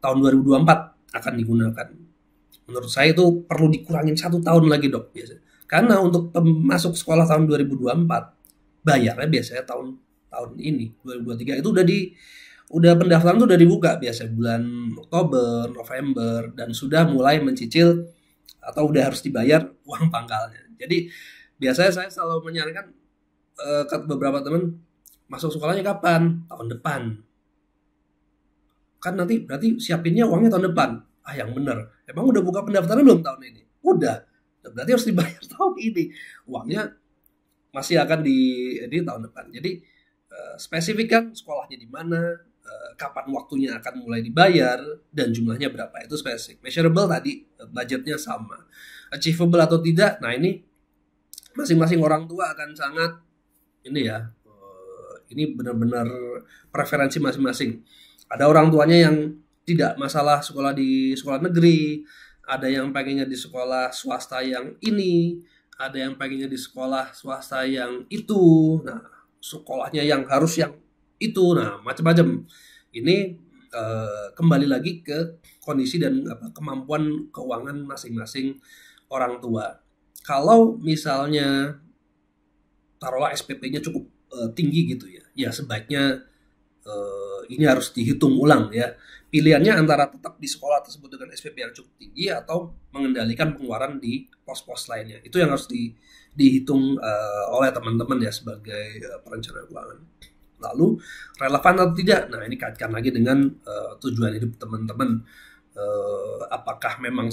Tahun 2024 akan digunakan. Menurut saya itu perlu dikurangin 1 tahun lagi, Dok, biasanya. Karena untuk masuk sekolah tahun 2024 bayarnya biasanya tahun ini 2023 itu udah pendaftaran tuh udah dibuka biasanya bulan Oktober, November, dan sudah mulai mencicil atau udah harus dibayar uang pangkalnya. Jadi biasanya saya selalu menyarankan ke beberapa teman, masuk sekolahnya kapan? Tahun depan. Kan nanti berarti siapinnya uangnya tahun depan. Yang bener. Emang udah buka pendaftaran belum tahun ini? Udah. Berarti harus dibayar tahun ini. Uangnya masih akan di tahun depan. Jadi spesifikkan sekolahnya di mana, kapan waktunya akan mulai dibayar, dan jumlahnya berapa. Itu spesifik. Measurable tadi, budgetnya sama. Achievable atau tidak, nah ini masing-masing orang tua akan sangat ini ya, ini benar-benar preferensi masing-masing. Ada orang tuanya yang tidak masalah sekolah di sekolah negeri, ada yang pengennya di sekolah swasta yang ini, ada yang pengennya di sekolah swasta yang itu. Nah, sekolahnya yang harus yang itu. Nah, macam-macam. Ini kembali lagi ke kondisi dan kemampuan keuangan masing-masing orang tua. Kalau misalnya taruhlah SPP-nya cukup tinggi gitu ya, ya sebaiknya ini harus dihitung ulang ya. Pilihannya antara tetap di sekolah tersebut dengan SPP yang cukup tinggi atau mengendalikan pengeluaran di pos-pos lainnya. Itu yang harus dihitung oleh teman-teman ya sebagai perencana keuangan. Lalu relevan atau tidak? Nah, ini kaitkan lagi dengan tujuan hidup teman-teman. Apakah memang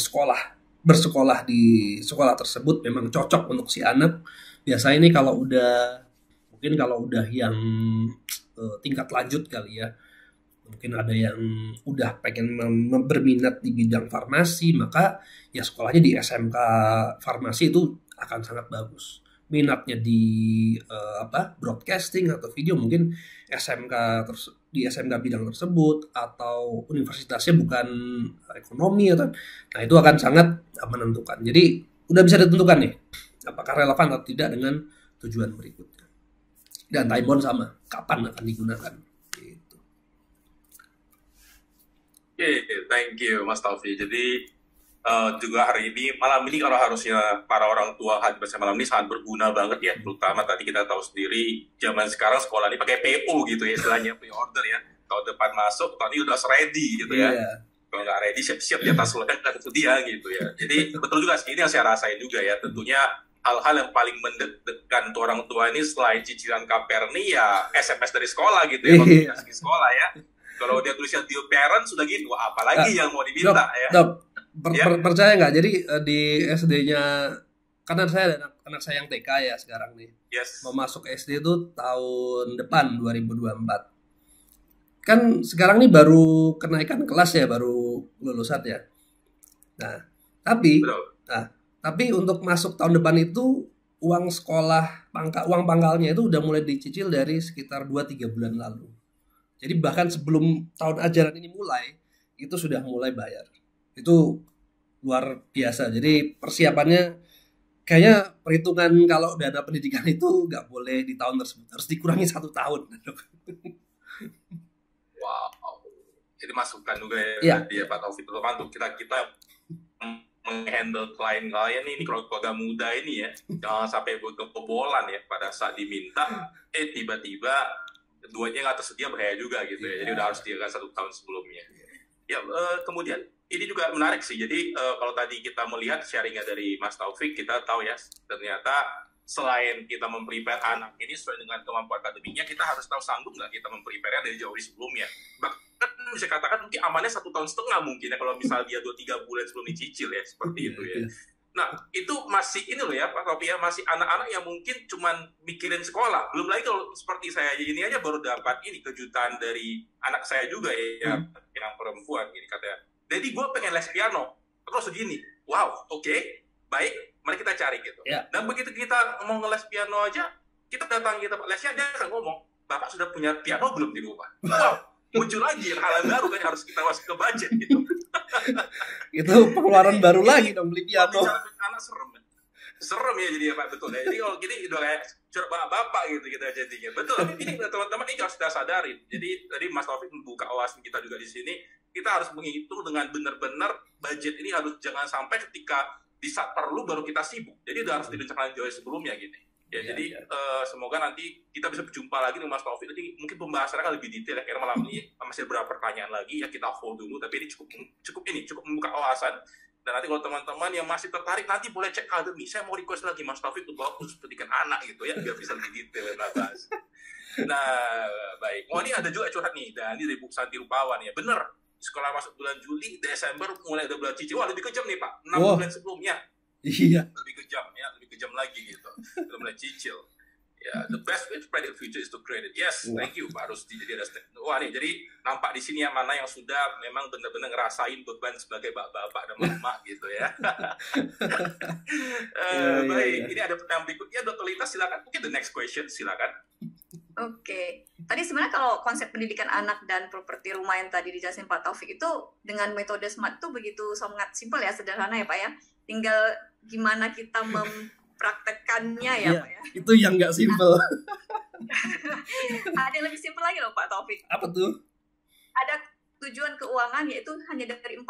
bersekolah di sekolah tersebut memang cocok untuk si anak? Biasanya ini kalau udah yang tingkat lanjut kali ya, mungkin ada yang udah pengen berminat di bidang farmasi, maka ya sekolahnya di SMK farmasi itu akan sangat bagus. Minatnya di broadcasting atau video, mungkin di SMK bidang tersebut, atau universitasnya bukan ekonomi nah itu akan sangat menentukan. Jadi udah bisa ditentukan nih apakah relevan atau tidak dengan tujuan berikutnya. Dan time bound sama, kapan akan digunakan gitu. Oke, thank you Mas Taufi. Jadi juga hari ini, malam ini kalau harusnya para orang tua hadir bersama malam ini sangat berguna banget ya. Terutama tadi kita tahu sendiri, zaman sekarang sekolah ini pakai PO gitu ya, istilahnya pre-order ya. Tahun depan masuk, tahun ini udah ready gitu ya. Kalau nggak ready, siap-siap di atas lodak itu dia gitu ya. Jadi betul juga, ini yang saya rasain juga ya. Tentunya hal-hal yang paling mendekatkan untuk orang tua ini selain cicilan KPR nih ya SMS dari sekolah gitu ya, notifikasi sekolah ya. Kalau dia tulisnya dear parent sudah gitu, apalagi yang mau diminta Dok, Percaya nggak? Jadi di SD-nya, karena saya ada anak saya yang TK ya sekarang nih. Yes. Mau masuk SD itu tahun depan 2024. Kan sekarang nih baru kenaikan kelas ya, baru lulusan ya. Nah, tapi untuk masuk tahun depan itu uang sekolah, uang pangkalnya itu udah mulai dicicil dari sekitar 2-3 bulan lalu. Jadi bahkan sebelum tahun ajaran ini mulai, itu sudah mulai bayar. Itu luar biasa. Jadi persiapannya kayaknya perhitungan kalau dana pendidikan itu nggak boleh di tahun tersebut, harus dikurangi 1 tahun. Wow, jadi masukan juga ya Pak Taufik, terutama untuk kita menghandle klien-klien ini kalau keluarga muda ini ya, jangan sampai kebobolan ya pada saat diminta, tiba-tiba duitnya nggak tersedia, bahaya juga gitu ya. Jadi udah harus disediakan 1 tahun sebelumnya. Ya, kemudian ini juga menarik sih. Jadi kalau tadi kita melihat sharingnya dari Mas Taufik, kita tahu ya ternyata selain kita memprepare anak ini sesuai dengan kemampuan akademiknya, kita harus tahu sanggup nggak kita memprepare dari jauh sebelumnya. Bahkan bisa katakan mungkin amannya 1,5 tahun mungkin ya, kalau misal dia 2-3 bulan sebelum dicicil ya, seperti itu ya. Nah, itu masih ini loh ya Pak Topi ya, masih anak-anak yang mungkin cuman mikirin sekolah. Belum lagi kalau seperti saya ini aja baru dapat ini kejutan dari anak saya juga ya, yang perempuan ini katanya, "Daddy, gue pengen les piano." Terus segini, wow, oke, baik, mari kita cari gitu. Dan begitu kita mau ngeles piano aja, kita datang kita lesnya, dia akan ngomong, "Bapak sudah punya piano belum di rumah?" Wow, muncul lagi hal yang baru kan, harus kita masuk ke budget gitu. Itu pengeluaran baru lagi dong, beli piano. Anak serem ya jadi ya Pak, betul ya. Jadi kalau gini udah kayak curhat bapak gitu kita jadinya. Betul, tapi ini teman-teman ini harus kita sadarin. Jadi tadi Mas Taufik membuka wawasan kita juga di sini, kita harus menghitung dengan benar-benar budget ini, harus jangan sampai ketika di saat perlu baru kita sibuk. Jadi udah harus direncanakan jauh sebelumnya gini. Jadi semoga nanti kita bisa berjumpa lagi dengan Mas Taufik. Jadi mungkin pembahasannya akan lebih detail ya, karena malam ini masih beberapa pertanyaan lagi ya, kita hold dulu. Tapi ini cukup membuka wawasan. Dan nanti kalau teman-teman yang masih tertarik, nanti boleh cek akademi. Saya mau request lagi Mas Taufik untuk bawa khusus pendidikan anak gitu ya, biar bisa lebih detail ya bahas. Nah, baik. Ini ada juga curhat nih, dan ini dari Bu Santi Rupawan ya. Bener, sekolah masuk bulan Juli, Desember mulai ada bulan cicil. Wah, lebih kejam nih Pak, 6 bulan sebelumnya. Iya. Lebih kejam lagi gitu. Udah mulai cicil. Ya, the best way to predict the future is to create it. Yes, thank you Pak Rusdi. Jadi ada wah nih, jadi nampak di sini yang mana yang sudah memang benar-benar ngerasain beban sebagai bapak dan mama gitu ya. Baik, ini ada pertanyaan berikutnya, Dr. Lita silakan. Mungkin the next question silakan. Oke. Tadi sebenarnya kalau konsep pendidikan anak dan properti rumah yang tadi dijelasin Pak Taufik itu dengan metode SMART itu begitu sangat simpel ya, sederhana ya Pak ya. Tinggal gimana kita mempraktekkannya ya Pak ya. Itu yang nggak simpel. Ada yang lebih simpel lagi loh Pak Taufik. Apa tuh? Ada tujuan keuangan yaitu hanya dari 4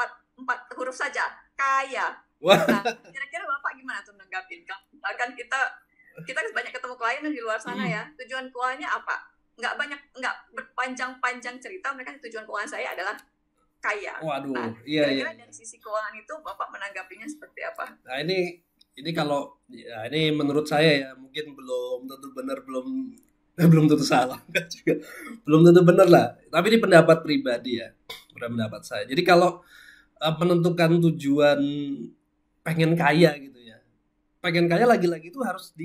huruf saja, kaya. Wah. Nah, kira-kira Bapak gimana tuh nanggapin? Kan kita banyak ketemu klien di luar sana ya. Tujuan keuangannya apa? Nggak berpanjang-panjang cerita, mereka tujuan keuangan saya adalah kaya. Waduh, nah, kira-kira dari sisi keuangan itu Bapak menanggapinya seperti apa? Nah, ini kalau ya, ini menurut saya ya, mungkin belum tentu benar, belum tentu salah juga, belum tentu benar lah. Tapi ini pendapat pribadi ya, pendapat saya. Jadi kalau menentukan tujuan pengen kaya gitu ya, pengen kaya lagi-lagi itu harus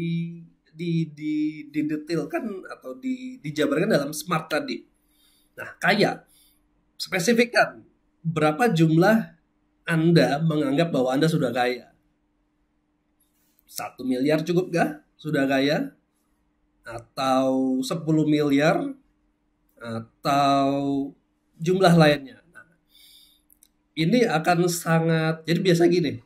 didetailkan atau dijabarkan dalam SMART tadi. Nah, kaya spesifikkan berapa jumlah Anda menganggap bahwa Anda sudah kaya. 1 miliar cukup gak? Sudah kaya? Atau 10 miliar? Atau jumlah lainnya? Nah, ini akan sangat, jadi biasa gini,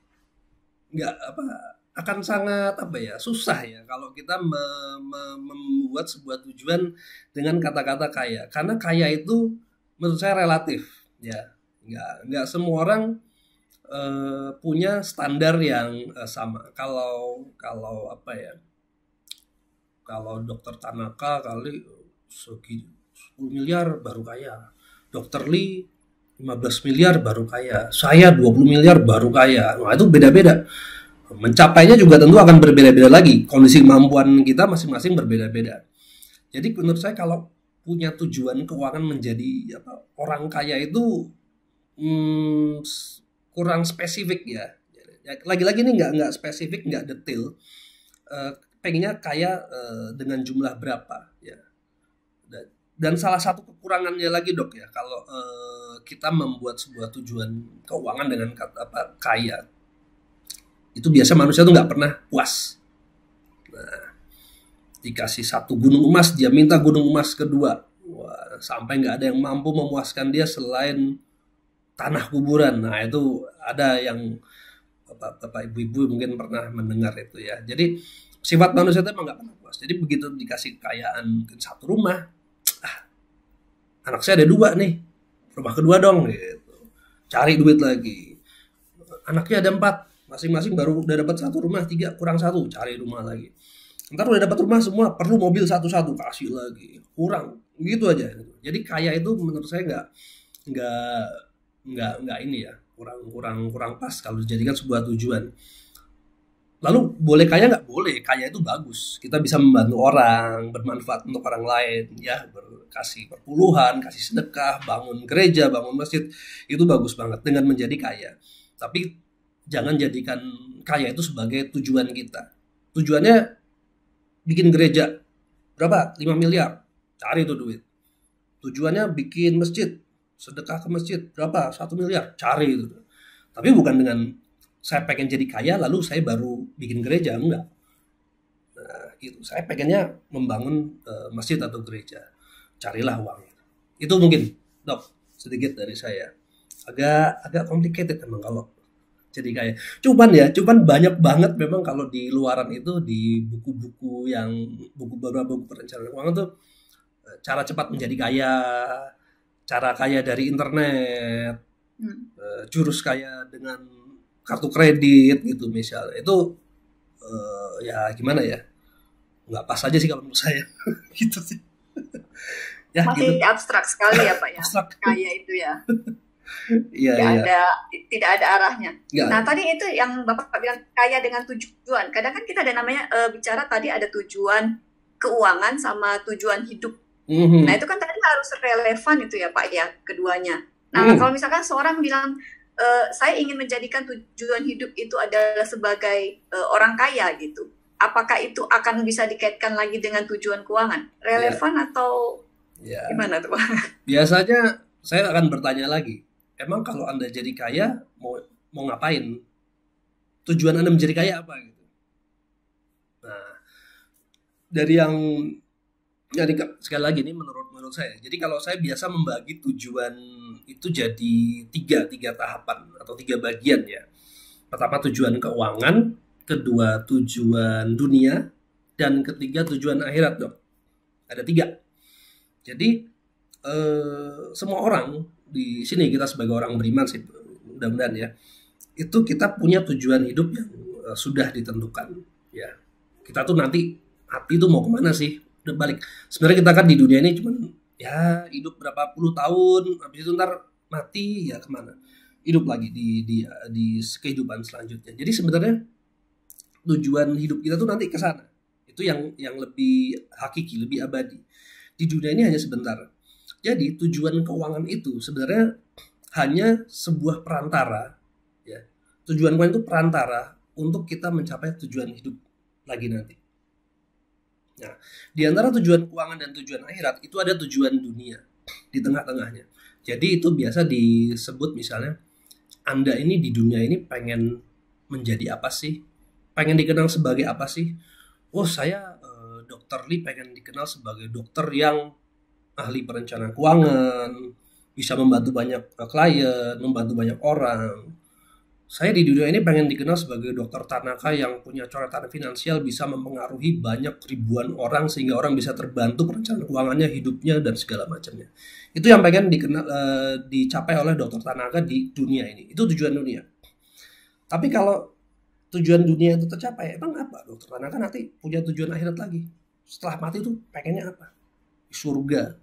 akan sangat susah ya kalau kita membuat sebuah tujuan dengan kata-kata kaya, karena kaya itu menurut saya relatif ya. Nggak semua orang punya standar yang sama. Kalau Dokter Tanaka kali 10 miliar baru kaya, Dokter Lee 15 miliar baru kaya, saya 20 miliar baru kaya. Nah, itu beda-beda. Mencapainya juga tentu akan berbeda-beda lagi. Kondisi kemampuan kita masing-masing berbeda-beda. Jadi menurut saya kalau punya tujuan keuangan menjadi orang kaya itu kurang spesifik ya. Lagi-lagi ini nggak spesifik, nggak detail. Pengennya kaya dengan jumlah berapa ya. Dan salah satu kekurangannya lagi dok ya, kalau kita membuat sebuah tujuan keuangan dengan kata kaya, itu biasa manusia tuh nggak pernah puas. Nah, dikasih satu gunung emas, dia minta gunung emas kedua. Wah, sampai nggak ada yang mampu memuaskan dia selain tanah kuburan. Nah itu ada yang bapak ibu-ibu mungkin pernah mendengar itu ya. Jadi sifat manusia itu emang nggak pernah puas. Jadi begitu dikasih kekayaan mungkin satu rumah, anak saya ada 2 nih, rumah kedua dong gitu. Cari duit lagi. Anaknya ada 4, masing-masing baru udah dapat 1 rumah, 3 kurang 1, cari rumah lagi. Ntar udah dapat rumah semua, perlu mobil satu-satu, kasih lagi, kurang, gitu aja. Jadi kaya itu menurut saya nggak ini ya, kurang pas kalau dijadikan sebuah tujuan. Lalu boleh kaya nggak? Boleh, kaya itu bagus. Kita bisa membantu orang, bermanfaat untuk orang lain, ya, kasih perpuluhan, kasih sedekah, bangun gereja, bangun masjid, itu bagus banget dengan menjadi kaya. Tapi jangan jadikan kaya itu sebagai tujuan kita. Tujuannya bikin gereja, berapa? 5 miliar, cari itu duit. Tujuannya bikin masjid, sedekah ke masjid, berapa? 1 miliar, cari itu. Tapi bukan dengan saya pengen jadi kaya lalu saya baru bikin gereja, enggak. Nah, itu saya pengennya membangun masjid atau gereja, carilah uang. Itu mungkin dok sedikit dari saya. Agak complicated memang kalau jadi kaya. Cuman banyak banget memang kalau di luaran itu, di buku-buku yang beberapa buku perencanaan keuangan tuh, cara cepat menjadi kaya, cara kaya dari internet, jurus kaya dengan kartu kredit gitu misalnya. Itu ya gimana ya, nggak pas aja sih kalau menurut saya. Gitu sih. Ya, masih gitu. abstrak sekali ya Pak ya. Abstrak. Kaya itu ya. Iya. Tidak ada arahnya. Ya. Nah tadi itu yang Bapak bilang kaya dengan tujuan. Kadang kan kita ada namanya bicara tadi ada tujuan keuangan sama tujuan hidup. Nah itu kan tadi harus relevan itu ya Pak ya, keduanya. Nah kalau misalkan seorang bilang saya ingin menjadikan tujuan hidup itu adalah sebagai orang kaya gitu, apakah itu akan bisa dikaitkan lagi dengan tujuan keuangan? Relevan atau gimana tuh Pak? Biasanya saya akan bertanya lagi, emang kalau Anda jadi kaya mau ngapain? Tujuan Anda menjadi kaya apa gitu? Nah, dari yang jadi sekali lagi ini menurut saya. Jadi kalau saya biasa membagi tujuan itu jadi tiga tahapan atau 3 bagian ya. Pertama tujuan keuangan, kedua tujuan dunia, dan ketiga tujuan akhirat dok. Ada 3. Jadi semua orang di sini, kita sebagai orang beriman sih mudah-mudahan ya, itu kita punya tujuan hidup yang sudah ditentukan ya. Kita tuh nanti hati tuh mau kemana sih? Udah balik. Sebenarnya kita kan di dunia ini cuman ya hidup berapa puluh tahun, habis itu ntar mati ya kemana? Hidup lagi di kehidupan selanjutnya. Jadi sebenarnya tujuan hidup kita tuh nanti ke sana. Itu yang lebih hakiki, lebih abadi. Di dunia ini hanya sebentar. Jadi tujuan keuangan itu sebenarnya hanya sebuah perantara ya. Tujuan keuangan itu perantara untuk kita mencapai tujuan hidup lagi nanti. Nah, di antara tujuan keuangan dan tujuan akhirat itu ada tujuan dunia di tengah-tengahnya. Jadi itu biasa disebut misalnya, Anda ini di dunia ini pengen menjadi apa sih? Pengen dikenal sebagai apa sih? Oh saya Dr. Lee pengen dikenal sebagai dokter yang ahli perencanaan keuangan, bisa membantu banyak klien, membantu banyak orang. Saya di dunia ini pengen dikenal sebagai dokter Tanaka yang punya coretan finansial, bisa mempengaruhi banyak ribuan orang sehingga orang bisa terbantu perencanaan keuangannya, hidupnya, dan segala macamnya. Itu yang pengen dicapai oleh dokter Tanaka di dunia ini. Itu tujuan dunia. Tapi kalau tujuan dunia itu tercapai, emang apa? Dokter Tanaka nanti punya tujuan akhirat lagi. Setelah mati itu pengennya apa? Surga.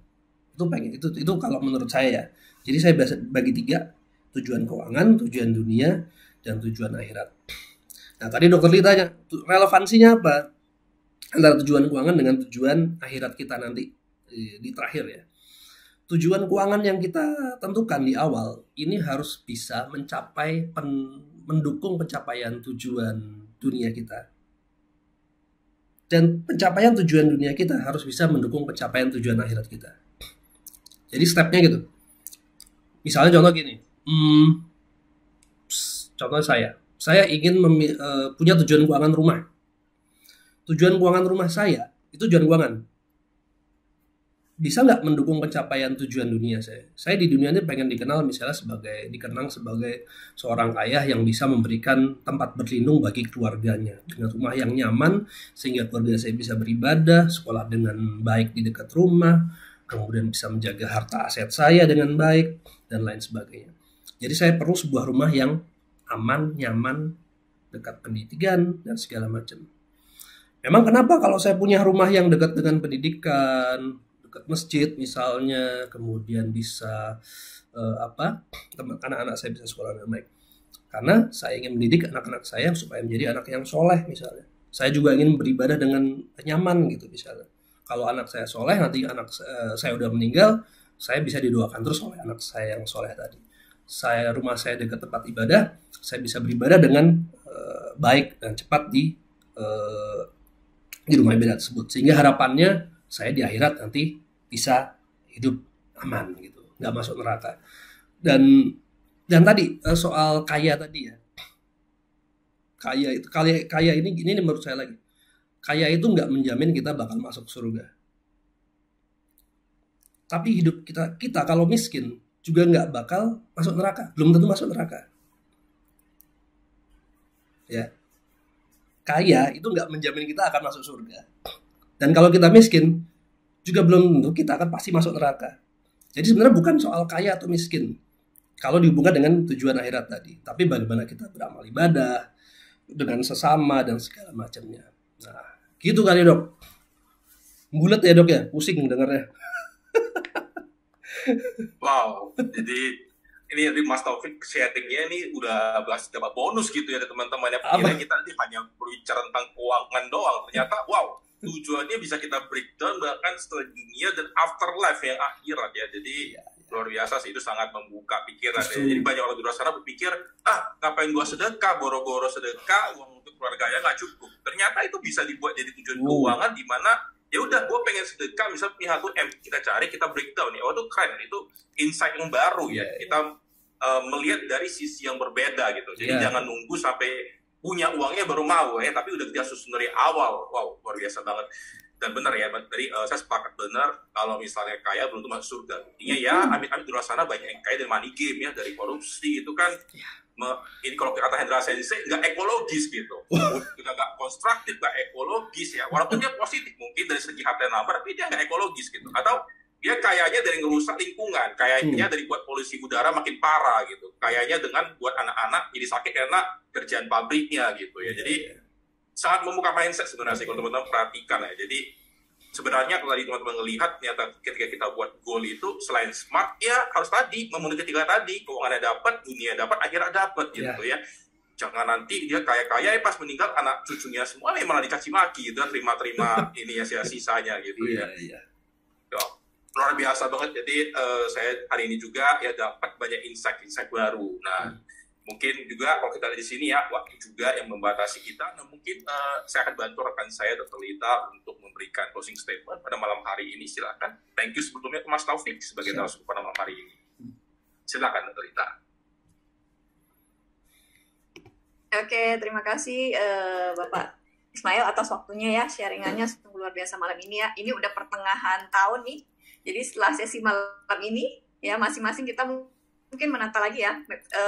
Itu kalau menurut saya ya. Jadi saya bagi 3, tujuan keuangan, tujuan dunia, dan tujuan akhirat. Nah tadi dokter Lee tanya, relevansinya apa antara tujuan keuangan dengan tujuan akhirat kita nanti di terakhir ya. tujuan keuangan yang kita tentukan di awal ini harus bisa mendukung pencapaian tujuan dunia kita. Dan pencapaian tujuan dunia kita harus bisa mendukung pencapaian tujuan akhirat kita. Jadi stepnya gitu. Misalnya contoh gini. Contoh saya ingin punya tujuan keuangan rumah. Tujuan keuangan rumah saya itu tujuan keuangan. Bisa nggak mendukung pencapaian tujuan dunia saya? Saya di dunia ini pengen dikenang sebagai seorang ayah yang bisa memberikan tempat berlindung bagi keluarganya dengan rumah yang nyaman sehingga keluarga saya bisa beribadah, sekolah dengan baik di dekat rumah, kemudian bisa menjaga harta aset saya dengan baik dan lain sebagainya. Jadi saya perlu sebuah rumah yang aman, nyaman, dekat pendidikan dan segala macam. Memang kenapa kalau saya punya rumah yang dekat dengan pendidikan, dekat masjid misalnya, kemudian bisa anak-anak saya bisa sekolah dengan baik. Karena saya ingin mendidik anak-anak saya supaya menjadi anak yang soleh misalnya. Saya juga ingin beribadah dengan nyaman gitu misalnya. Kalau anak saya soleh, nanti anak saya udah meninggal, saya bisa didoakan terus oleh anak saya yang soleh tadi. Rumah saya dekat tempat ibadah, saya bisa beribadah dengan baik dan cepat di rumah ibadah tersebut. Sehingga harapannya saya di akhirat nanti bisa hidup aman gitu, nggak masuk neraka. Dan tadi soal kaya tadi ya, kaya ini menurut saya lagi, kaya itu nggak menjamin kita bakal masuk surga. Tapi hidup kita kalau miskin juga nggak bakal masuk neraka, belum tentu masuk neraka. Ya, kaya itu nggak menjamin kita akan masuk surga. Dan kalau kita miskin, juga belum tentu kita akan pasti masuk neraka. Jadi sebenarnya bukan soal kaya atau miskin, kalau dihubungkan dengan tujuan akhirat tadi. Tapi bagaimana kita beramal ibadah, dengan sesama, dan segala macamnya. Nah, gitu kali dok. Bulat ya dok ya, pusing dengarnya. Wow, jadi ini nanti Mas Taufik sharingnya ini udah dapat bonus gitu ya teman-teman ya. Kira kita nanti hanya berbicara tentang keuangan doang, ternyata wow, tujuannya bisa kita breakdown bahkan setelah dunia dan afterlife yang akhirat ya. Jadi luar biasa sih, itu sangat membuka pikiran ya. Jadi banyak orang di luar sana berpikir, ngapain gua sedekah, boro-boro sedekah, uang untuk keluarganya nggak cukup. Ternyata itu bisa dibuat jadi tujuan keuangan di mana ya udah gue pengen sedekah misalnya punya 1 M, kita cari, kita breakdown ya. Itu keren, itu insight yang baru ya. Kita melihat dari sisi yang berbeda gitu. Jadi jangan nunggu sampai punya uangnya baru mau ya, tapi udah kita susun dari awal. Wow, luar biasa banget. Dan benar ya, tadi saya sepakat benar kalau misalnya kaya belum tentu masuk surga. Intinya ya, amit-amit di luar sana banyak yang kaya dari money game ya, dari korupsi itu kan. Ini kalau kata Hendra Sensei nggak ekologis gitu, nggak konstruktif, nggak ekologis ya. Walaupun dia positif mungkin dari segi harta nambah, tapi dia nggak ekologis gitu. Atau dia kayaknya dari ngerusak lingkungan, kayaknya dari buat polusi udara makin parah gitu, kayaknya dengan buat anak-anak jadi sakit karena kerjaan pabriknya gitu ya. Jadi sangat membuka mindset sebenarnya sih kalau teman-teman perhatikan ya. Jadi sebenarnya kalau tadi teman-teman melihat ternyata ketika kita buat goal itu selain smart ya harus tadi memenuhi ketiga tadi, keuangannya dapat, dunia dapat, akhirat dapat gitu ya. Jangan nanti dia kaya-kaya pas meninggal anak cucunya semua malah dicaci maki gitu, terima ini ya sisanya gitu ya. Luar biasa banget. Jadi saya hari ini juga ya dapat banyak insight baru. Nah, mungkin juga kalau kita ada di sini ya waktu juga yang membatasi kita. Nah, mungkin saya akan bantu rekan saya Dr. Lita untuk memberikan closing statement pada malam hari ini. Silakan. Thank you sebelumnya ke Mas Taufik sebagai narasumber pada malam hari ini. Silakan Dr. Lita. Oke, terima kasih Bapak Ismail atas waktunya ya, sharingannya sungguh luar biasa malam ini ya. Ini udah pertengahan tahun nih. Jadi setelah sesi malam ini ya masing-masing kita mungkin menata lagi ya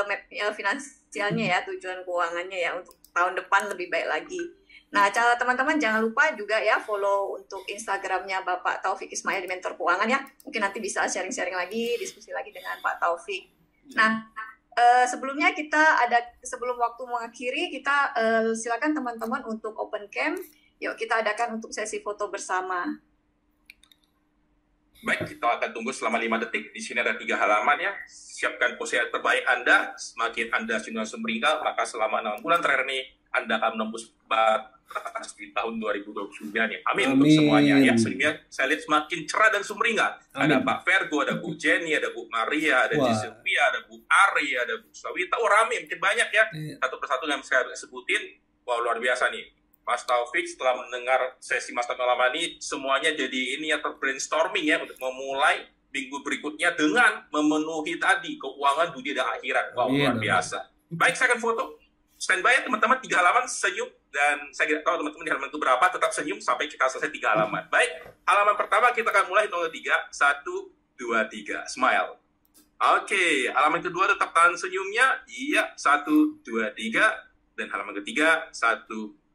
map finansialnya ya, tujuan keuangannya ya untuk tahun depan lebih baik lagi. Nah, teman-teman jangan lupa juga ya follow untuk Instagramnya Bapak Taufik Ismail di Mentor Keuangan ya. Mungkin nanti bisa sharing-sharing lagi, diskusi lagi dengan Pak Taufik. Nah, sebelumnya sebelum waktu mengakhiri kita silakan teman-teman untuk open cam. Yuk kita adakan untuk sesi foto bersama. Baik, kita akan tunggu selama 5 detik. Di sini ada 3 halaman ya. Siapkan pose terbaik Anda. Semakin Anda sudah semeringkal, maka selama 6 bulan terakhir ini Anda akan menembus atas di tahun 2029 ya. Amin, Amin. untuk semuanya ya. Sehingga saya lihat semakin cerah dan sumringah. Ada Amin. Pak Vergo, ada Bu Jenny, ada Bu Maria, ada Wah. Gisevia, ada Bu Ari, ada Bu Sawita. Oh rame, mungkin banyak ya. Iya. Satu persatu yang saya sebutin. Wah luar biasa nih. Mas Taufik setelah mendengar sesi Mas Taufik lama ini, semuanya jadi ini ya brainstorming ya untuk memulai minggu berikutnya dengan memenuhi tadi keuangan dunia dan akhirat. Wow, Amin. luar biasa. Baik, saya akan foto. Standby ya teman-teman, 3 halaman senyum. Dan saya tidak tahu teman-teman di halaman itu berapa, tetap senyum sampai kita selesai 3 halaman. Baik, halaman pertama kita akan mulai hitung 3. 1, 2, 3. Smile. Oke, halaman kedua tetap tahan senyumnya. Iya, 1, 2, 3. Dan halaman ketiga, 1,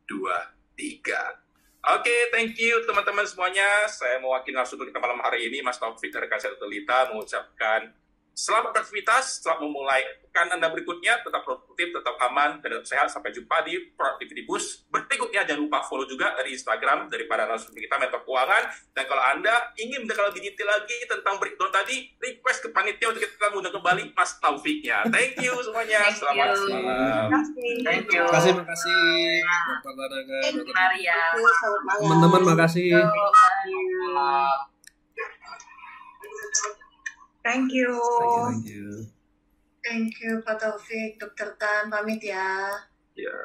2, 3. Oke, thank you teman-teman semuanya. Saya mewakili narasumber kita malam hari ini, Mas Taufik dari Kasih Telita, mengucapkan selamat beraktivitas, selamat memulai pekan Anda berikutnya, tetap produktif, tetap aman, dan tetap sehat. Sampai jumpa di Productivity Boost berikutnya. Jangan lupa follow juga dari Instagram, daripada narasumber kita, Mentor Keuangan. Dan kalau Anda ingin mendengar lebih detail lagi tentang breakdown tadi, request ke panitia untuk kita mengundang kembali Mas Taufiknya. Thank you semuanya. Thank Selamat you. malam. Thank you. Makasih, Dr. Tanaga, Dr. Maria. Selamat malam. teman-teman, makasih. Thank you. Thank you. Thank you Pak Taufik, Dr. Tan, pamit ya. Ya.